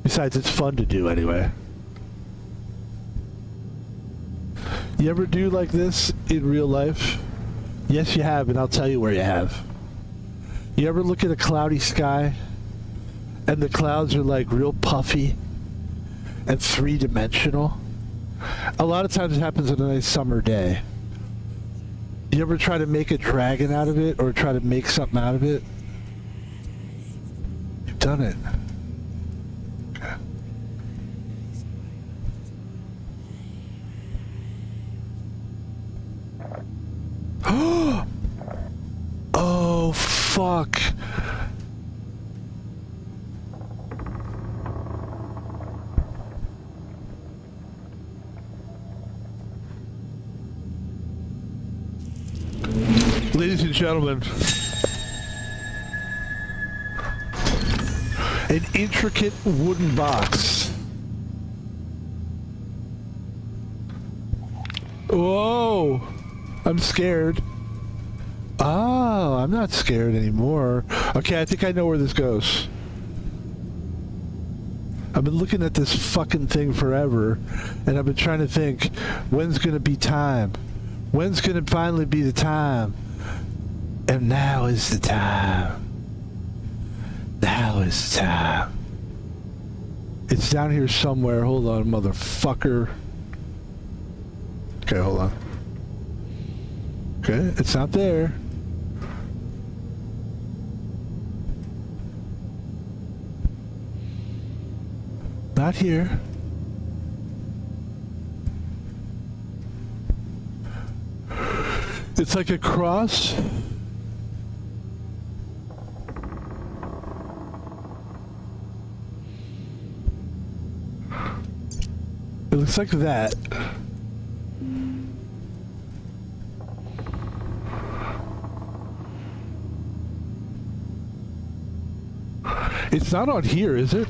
Besides, it's fun to do anyway. You ever do like this in real life? Yes, you have, and I'll tell you where you have. You ever look at a cloudy sky, and the clouds are like real puffy and three-dimensional? A lot of times it happens on a nice summer day. You ever try to make a dragon out of it, or try to make something out of it? You've done it. Okay. Oh, fuck. Ladies and gentlemen, an intricate wooden box. Whoa! I'm scared. Oh, I'm not scared anymore. Okay, I think I know where this goes. I've been looking at this fucking thing forever, and I've been trying to think, when's gonna be time? When's gonna finally be the time? And now is the time. Now is the time. It's down here somewhere. Hold on, motherfucker. Okay, hold on. Okay, it's not there. Not here. It's like a cross. It looks like that. It's not on here, is it?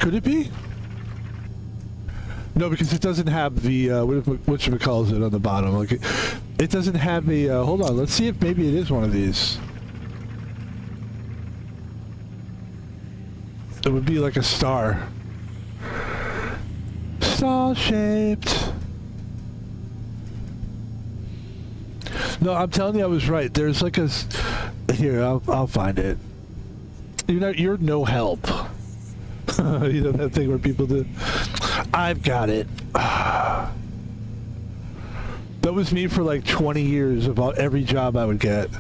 Could it be? No, because it doesn't have the, whatchamacallit on the bottom. Like, it doesn't have a, hold on, let's see if maybe it is one of these. It would be like a star. Star-shaped. No, I'm telling you I was right. There's like a... Here, I'll find it. You're no help. You know that thing where people do? I've got it. That was me for like 20 years about every job I would get.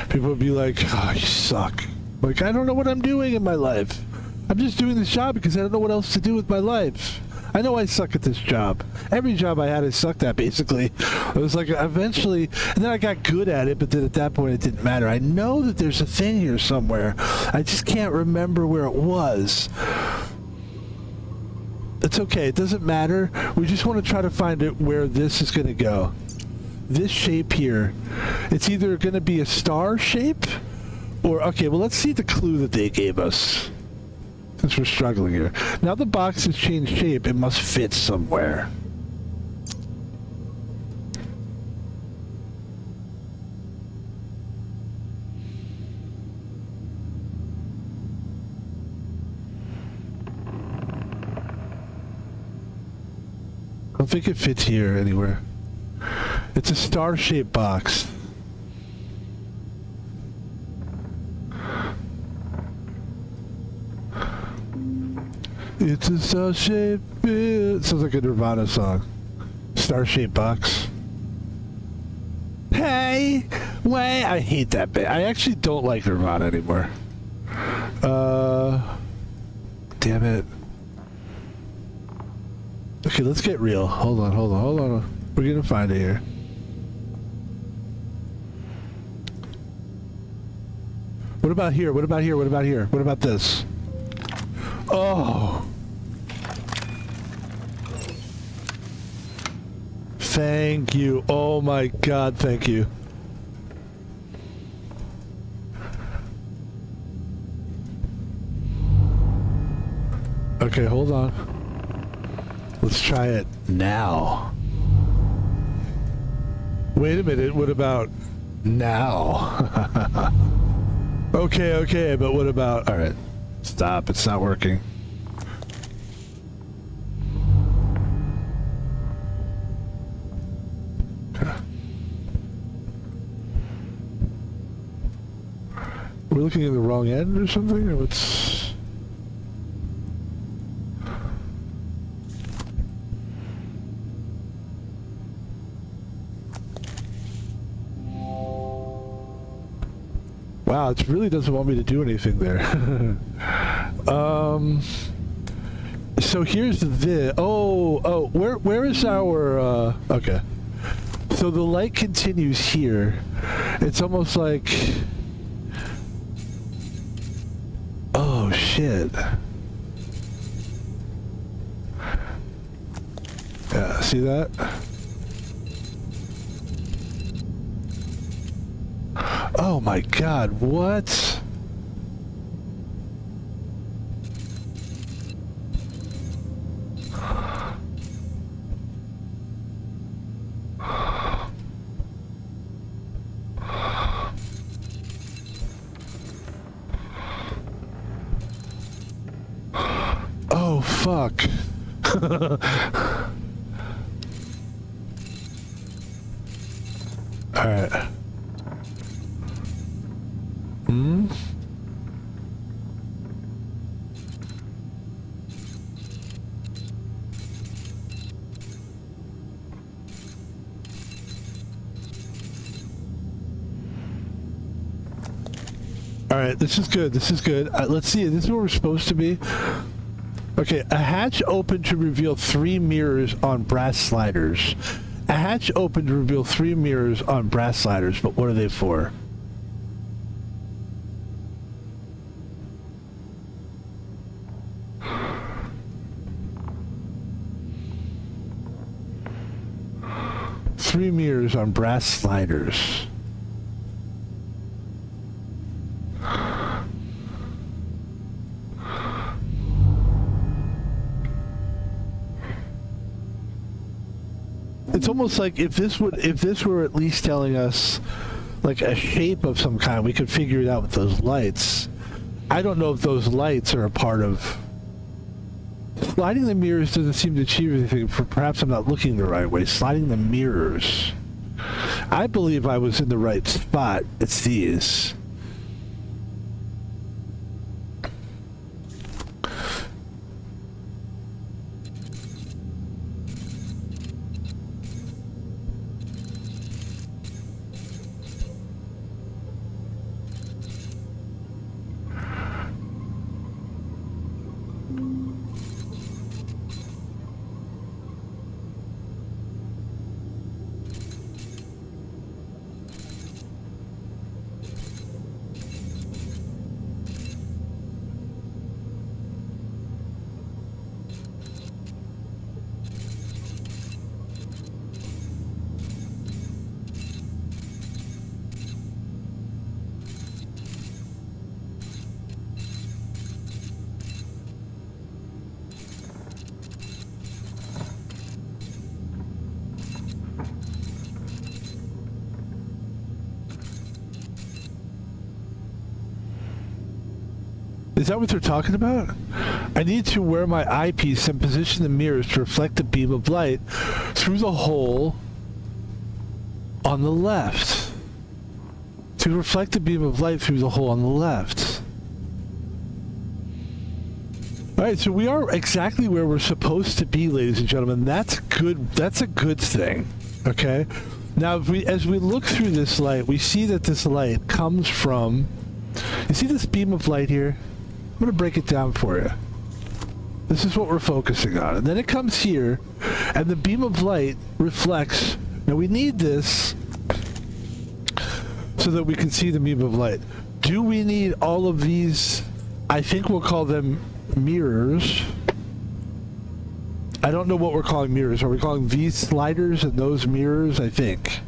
People would be like, oh, you suck. Like, I don't know what I'm doing in my life. I'm just doing this job because I don't know what else to do with my life. I know I suck at this job. Every job I had, I sucked at, basically. I was like, eventually, and then I got good at it, but then at that point, it didn't matter. I know that there's a thing here somewhere. I just can't remember where it was. It's okay. It doesn't matter. We just want to try to find it where this is going to go. This shape here. It's either going to be a star shape, or, okay, well, let's see the clue that they gave us. Since we're struggling here. Now the box has changed shape, it must fit somewhere. I don't think it fits here anywhere. It's a star-shaped box. It's a star-shaped... It sounds like a Nirvana song. Star-shaped box. Hey! Wait! I hate that bit. I actually don't like Nirvana anymore. Damn it. Okay, let's get real. Hold on. We're gonna find it here. What about here? What about this? Oh! Thank you. Oh my god, thank you. Okay, hold on. Let's try it now. Wait a minute, what about now? Okay, but what about... Alright, stop, it's not working. We're looking at the wrong end or something, or what's... Wow, it really doesn't want me to do anything there. So here's the... Oh, where is our... Okay. So the light continues here. It's almost like... Oh, shit. Yeah, see that? Oh my god, what? Oh, fuck. Alright. Alright, this is good, this is good. Let's see, this is where we're supposed to be. Okay, a hatch opened to reveal 3 mirrors on brass sliders. A hatch opened to reveal 3 mirrors on brass sliders, but what are they for? Three mirrors on brass sliders. It's almost like if this were at least telling us like a shape of some kind, we could figure it out with those lights. I don't know if those lights are a part of... Sliding the mirrors doesn't seem to achieve anything, for perhaps I'm not looking the right way. Sliding the mirrors. I believe I was in the right spot. It's these. Is that what they're talking about? I need to wear my eyepiece and position the mirrors to reflect the beam of light through the hole on the left. To reflect the beam of light through the hole on the left. Alright, so we are exactly where we're supposed to be, ladies and gentlemen. That's good. That's a good thing. Okay? Now, as we look through this light, we see that this light comes from... You see this beam of light here? I'm going to break it down for you. This is what we're focusing on. And then it comes here, and the beam of light reflects. Now we need this so that we can see the beam of light. Do we need all of these? I think we'll call them mirrors. I don't know what we're calling mirrors. Are we calling these sliders and those mirrors? I think.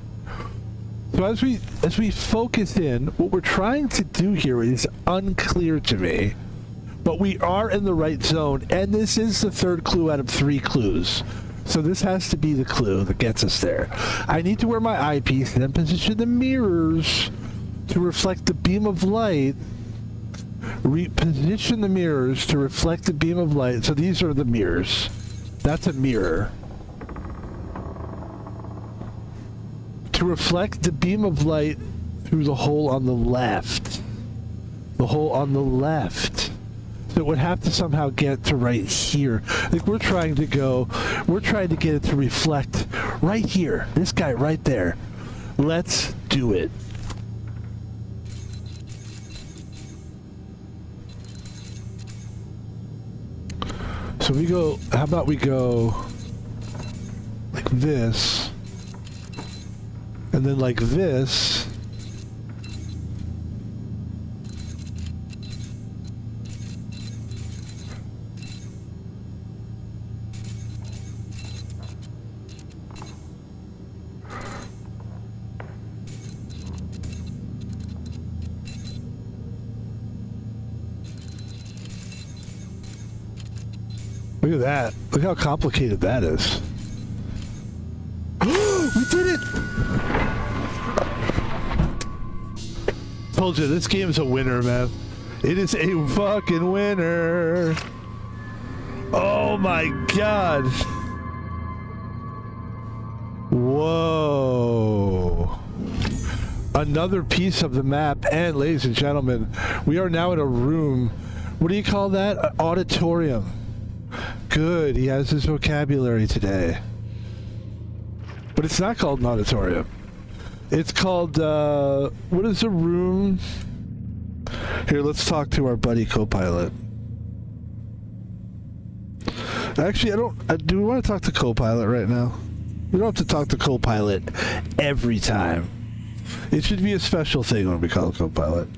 So as we focus in, what we're trying to do here is unclear to me. But we are in the right zone, and this is the third clue out of 3 clues. So this has to be the clue that gets us there. I need to wear my eyepiece and then position the mirrors to reflect the beam of light. Reposition the mirrors to reflect the beam of light. So these are the mirrors. That's a mirror. To reflect the beam of light through the hole on the left. The hole on the left. So it would have to somehow get to right here. Like we're trying to get it to reflect right here. This guy right there. Let's do it. So we go, how about we go like this, and then like this, look at that. Look how complicated that is. We did it! Told you, this game's a winner, man. It is a fucking winner. Oh my god. Whoa. Another piece of the map. And ladies and gentlemen, we are now in a room. What do you call that? An auditorium. Good, he has his vocabulary today. But it's not called an auditorium. It's called, what is a room? Here, let's talk to our buddy Copilot. Actually, do we want to talk to Copilot right now? We don't have to talk to Copilot every time. It should be a special thing when we call Copilot.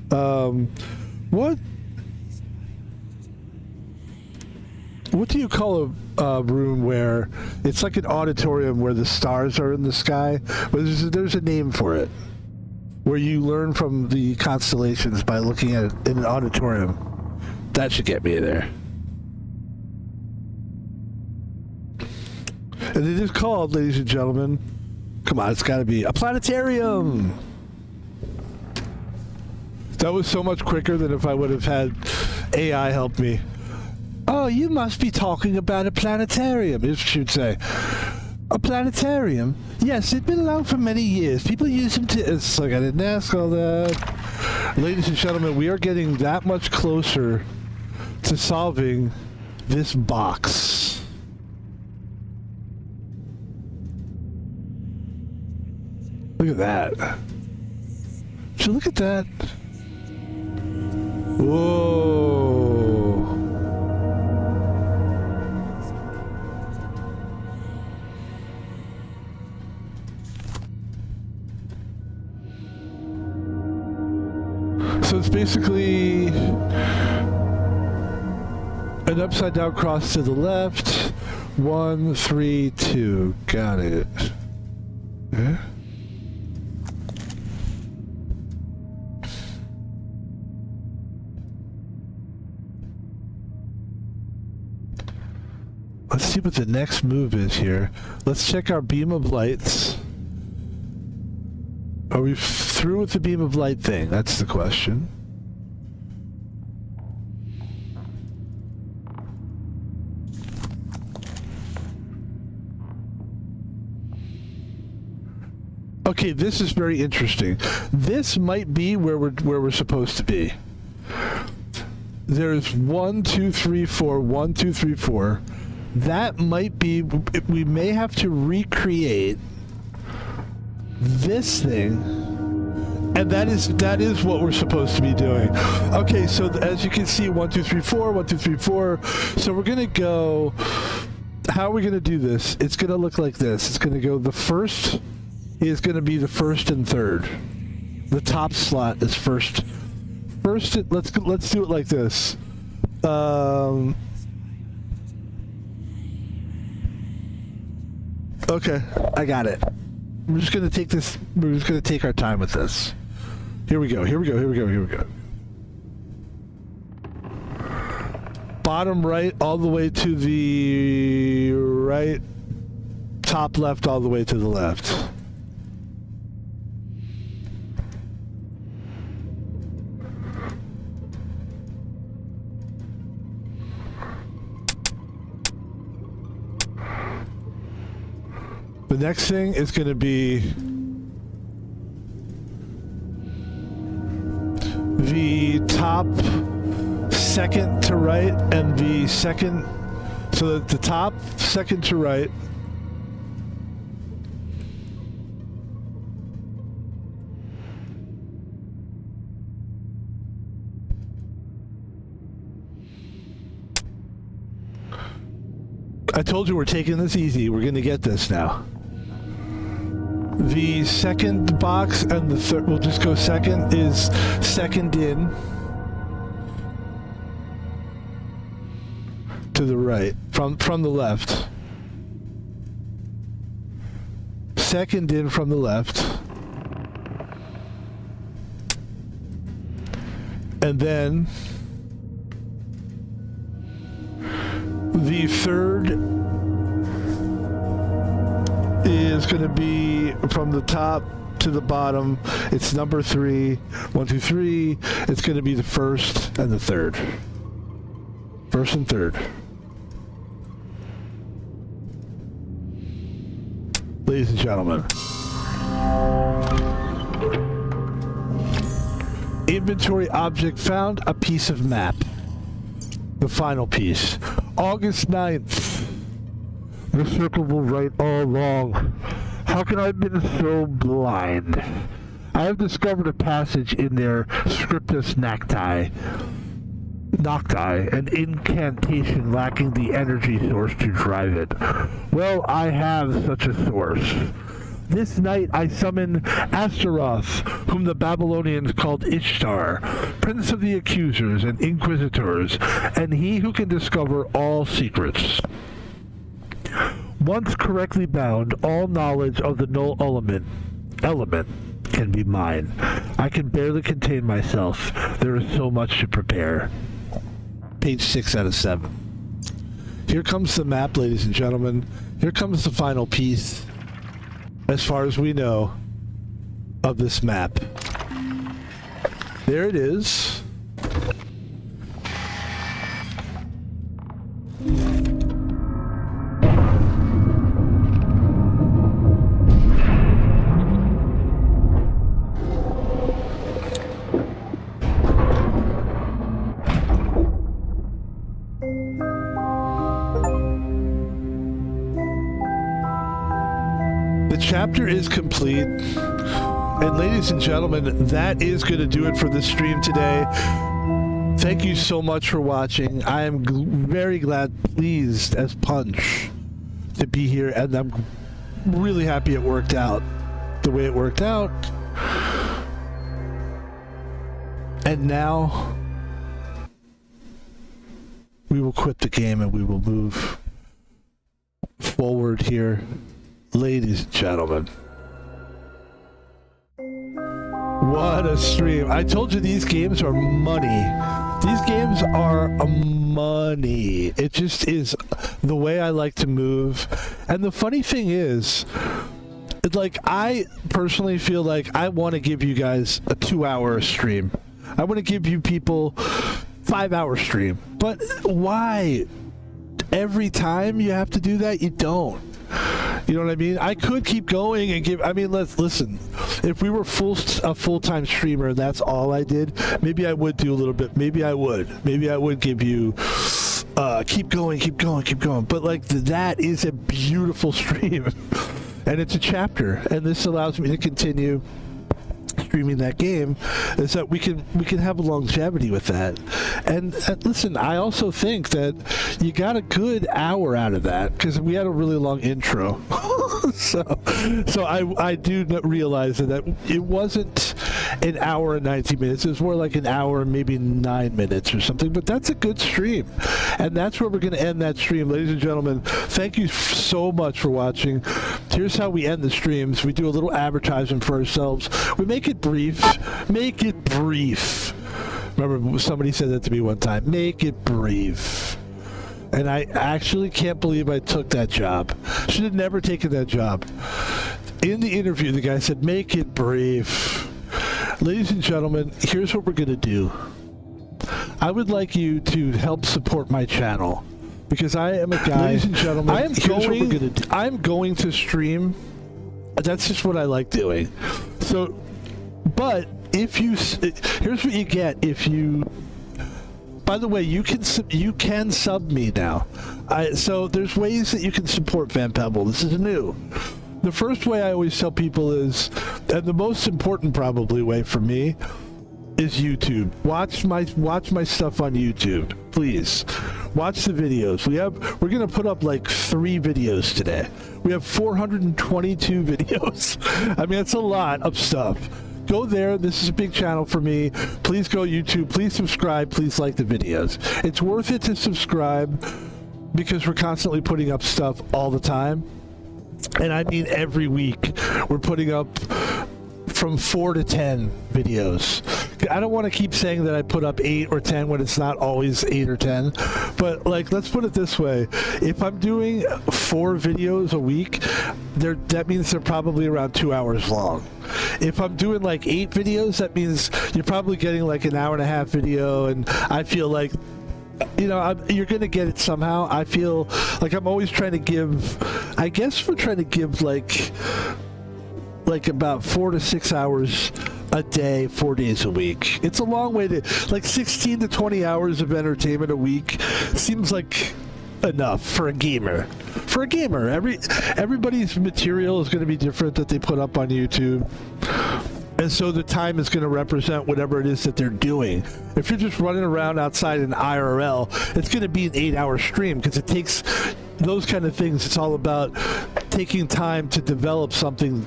What do you call a room where it's like an auditorium where the stars are in the sky? But there's a name for it, where you learn from the constellations by looking at it in an auditorium. That should get me there. And it is called, ladies and gentlemen, come on, it's got to be a planetarium. That was so much quicker than if I would have had AI help me. Oh, you must be talking about a planetarium, it should say. A planetarium? Yes, it's been around for many years. People use them to... It's like I didn't ask all that. Ladies and gentlemen, we are getting that much closer to solving this box. Look at that. So look at that. Whoa. So it's basically an upside down cross to the left. 1, 3, 2. Got it. Yeah. Let's see what the next move is here. Let's check our beam of lights. Are we through with the beam of light thing? That's the question. Okay, this is very interesting. This might be where we're supposed to be. There's 1, 2, 3, 4. 1, 2, 3, 4. That might be. We may have to recreate this thing, and that is what we're supposed to be doing. Okay, so as you can see, 1, 2, 3, 4. 1, 2, 3, 4. So we're gonna go. How are we gonna do this? It's gonna look like this. It's gonna go. The first is gonna be the first and third. The top slot is first. First, let's do it like this. Okay, I got it. We're just gonna take this. We're just gonna take our time with this. Here we go. Here we go. Here we go. Here we go. bottom right all the way to the right, top left all the way to the left. The next thing is going to be the top second to right and the second, so that the top second to right I told you we're taking this easy. We're going to get this now. The second box and the third, we'll just go second, is second in to the right, from the left. Second in from the left. And then the third is going to be from the top to the bottom. It's number 3. 1, 2, 3. It's going to be the first and the third. First and third. Ladies and gentlemen. Inventory object found, a piece of map. The final piece. August 9th. The circle will write all along. How can I have been so blind? I have discovered a passage in their Scriptus Nocti, an incantation lacking the energy source to drive it. Well, I have such a source. This night I summon Astaroth, whom the Babylonians called Ishtar, prince of the accusers and inquisitors, and he who can discover all secrets. Once correctly bound, all knowledge of the null element can be mine. I can barely contain myself. There is so much to prepare. Page 6 out of 7. Here comes the map, ladies and gentlemen. Here comes the final piece, as far as we know, of this map. There it is. Chapter is complete, and ladies and gentlemen, that is going to do it for the stream today. Thank you so much for watching. I am very glad, pleased as punch, to be here, and I'm really happy it worked out the way it worked out. And now we will quit the game and we will move forward here. Ladies and gentlemen, what a stream. I told you these games are money. These games are money. It just is the way I like to move. And the funny thing is, like, I personally feel like I want to give you guys a 2-hour stream. I want to give you people 5-hour stream. But why? Every time you have to do that, you don't. You know what I mean? I could keep going and give. I mean, let's listen. If we were a full-time streamer and that's all I did, maybe I would do a little bit. Maybe I would give you keep going. But like that is a beautiful stream, and it's a chapter, and this allows me to continue streaming that game, is that we can have a longevity with that. And listen, I also think that you got a good hour out of that because we had a really long intro. so I do realize that it wasn't an hour and 90 minutes. It was more like an hour and maybe 9 minutes or something, but that's a good stream. And that's where we're going to end that stream. Ladies and gentlemen, thank you so much for watching. Here's how we end the streams. We do a little advertisement for ourselves. We make it brief. Make it brief. Remember, somebody said that to me one time. Make it brief. And I actually can't believe I took that job. Should have never taken that job. In the interview, the guy said, make it brief. Ladies and gentlemen, here's what we're going to do. I would like you to help support my channel because I am a guy. Ladies and gentlemen, I'm going to stream. That's just what I like doing. So, but if you, here's what you get if you. By the way, you can sub me now. So there's ways that you can support Van Pebble. This is new. The first way I always tell people is, and the most important probably way for me, is YouTube. Watch my stuff on YouTube, please. Watch the videos. We're gonna put up like 3 videos today. We have 422 videos. I mean, it's a lot of stuff. Go there. This is a big channel for me. Please go YouTube. Please subscribe. Please like the videos. It's worth it to subscribe because we're constantly putting up stuff all the time. And I mean every week we're putting up from 4 to 10 videos. I don't want to keep saying that I put up 8 or 10 when it's not always 8 or 10. But like, let's put it this way. If I'm doing 4 videos a week, that means they're probably around 2 hours long. If I'm doing like 8 videos, that means you're probably getting like an hour and a half video. And I feel like, you know, you're going to get it somehow. I feel like I'm always trying to give, I guess we're trying to give like about 4 to 6 hours a day, 4 days a week. It's a long way to, like 16 to 20 hours of entertainment a week seems like enough for a gamer. For a gamer, everybody's material is going to be different that they put up on YouTube. And so the time is going to represent whatever it is that they're doing. If you're just running around outside in IRL, it's going to be an 8-hour stream because it takes those kind of things. It's all about taking time to develop something,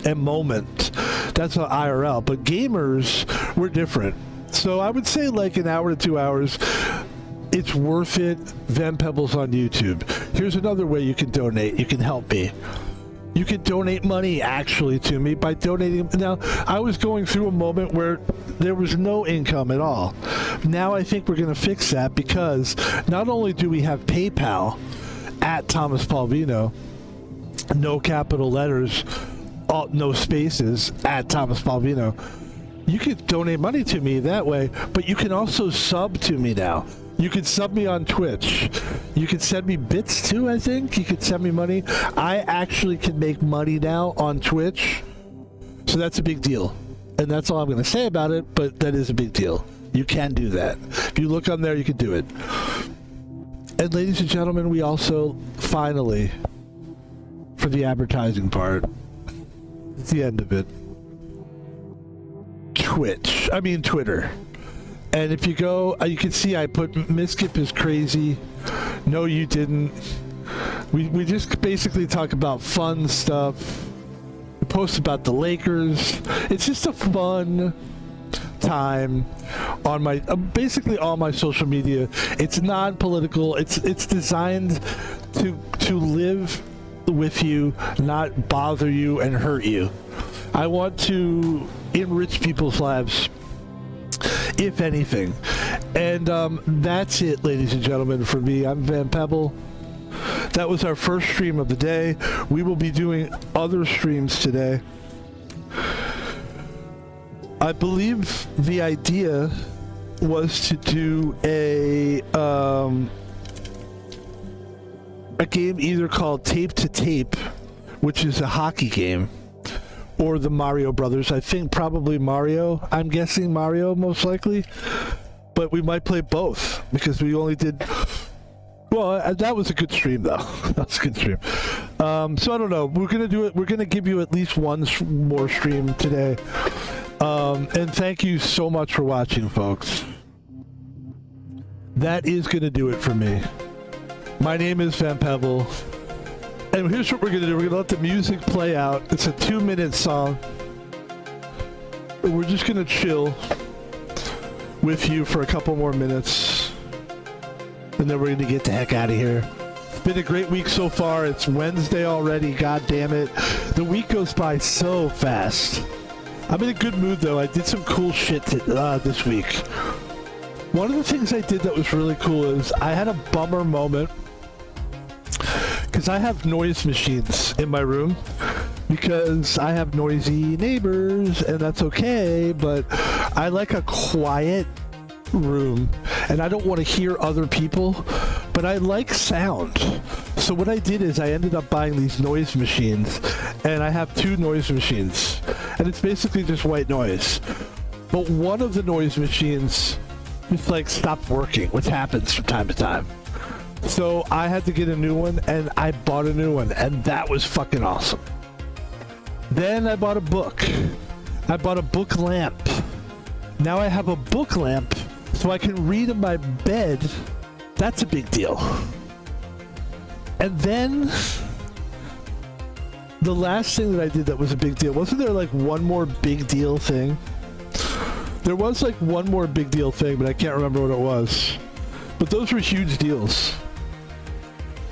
a moment. That's an IRL. But gamers, we're different. So I would say like an hour to 2 hours. It's worth it. Van Pebble's on YouTube. Here's another way you can donate. You can help me. You can donate money actually to me by donating. Now, I was going through a moment where there was no income at all. Now I think we're going to fix that because not only do we have PayPal at Thomas Paul Vino, no capital letters, no spaces, at Thomas Paul Vino. You can donate money to me that way, but you can also sub to me now. You can sub me on Twitch. You can send me bits too, I think. You can send me money. I actually can make money now on Twitch. So that's a big deal. And that's all I'm going to say about it, but that is a big deal. You can do that. If you look on there, you can do it. And ladies and gentlemen, we also, finally, for the advertising part, it's the end of it. Twitter. And if you go, you can see I put Miskip is crazy. No, you didn't. We just basically talk about fun stuff. We post about the Lakers. It's just a fun time on my basically all my social media. It's non-political. It's designed to live with you, not bother you and hurt you. I want to enrich people's lives, if anything. And that's it, ladies and gentlemen, for me. I'm Van Pebble. That was our first stream of the day. We will be doing other streams today. I believe the idea was to do a game either called Tape to Tape, which is a hockey game, or the Mario Brothers. I think probably Mario. I'm guessing Mario most likely. But we might play both because we only did... Well, that was a good stream though. That was a good stream. So I don't know. We're going to do it. We're going to give you at least one more stream today. And thank you so much for watching, folks. That is going to do it for me. My name is Van Pebble. And here's what we're going to do. We're going to let the music play out. It's a 2-minute song. We're just going to chill with you for a couple more minutes. And then we're going to get the heck out of here. It's been a great week so far. It's Wednesday already. God damn it. The week goes by so fast. I'm in a good mood, though. I did some cool shit this week. One of the things I did that was really cool is I had a bummer moment because I have noise machines in my room because I have noisy neighbors, and that's okay, but I like a quiet room and I don't want to hear other people, but I like sound. So what I did is I ended up buying these noise machines, and I have 2 noise machines, and it's basically just white noise. But one of the noise machines just like stopped working, which happens from time to time. So I had to get a new one, and I bought a new one, and that was fucking awesome. Then I bought a book. I bought a book lamp. Now I have a book lamp so I can read in my bed. That's a big deal. And then the last thing that I did that was a big deal, wasn't there like one more big deal thing? There was like one more big deal thing, but I can't remember what it was. But those were huge deals.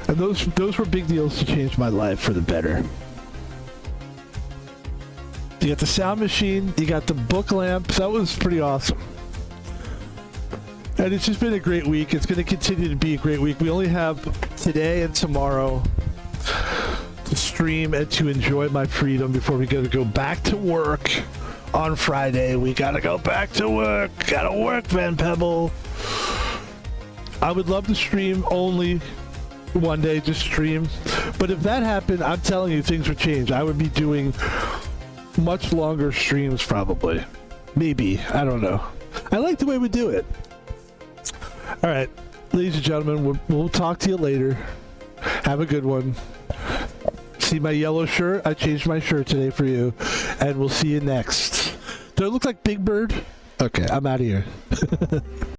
And those were big deals to change my life for the better. You got the sound machine, you got the book lamp. That was pretty awesome. And it's just been a great week. It's going to continue to be a great week. We only have today and tomorrow to stream and to enjoy my freedom before we got to go back to work on Friday. We got to go back to work. Got to work, man, Pebble. I would love to stream only one day, just stream. But if that happened, I'm telling you, things would change. I would be doing much longer streams, probably. Maybe. I don't know. I like the way we do it. All right, ladies and gentlemen, we'll talk to you later. Have a good one. See my yellow shirt? I changed my shirt today for you. And we'll see you next. Do I look like Big Bird? Okay, I'm out of here.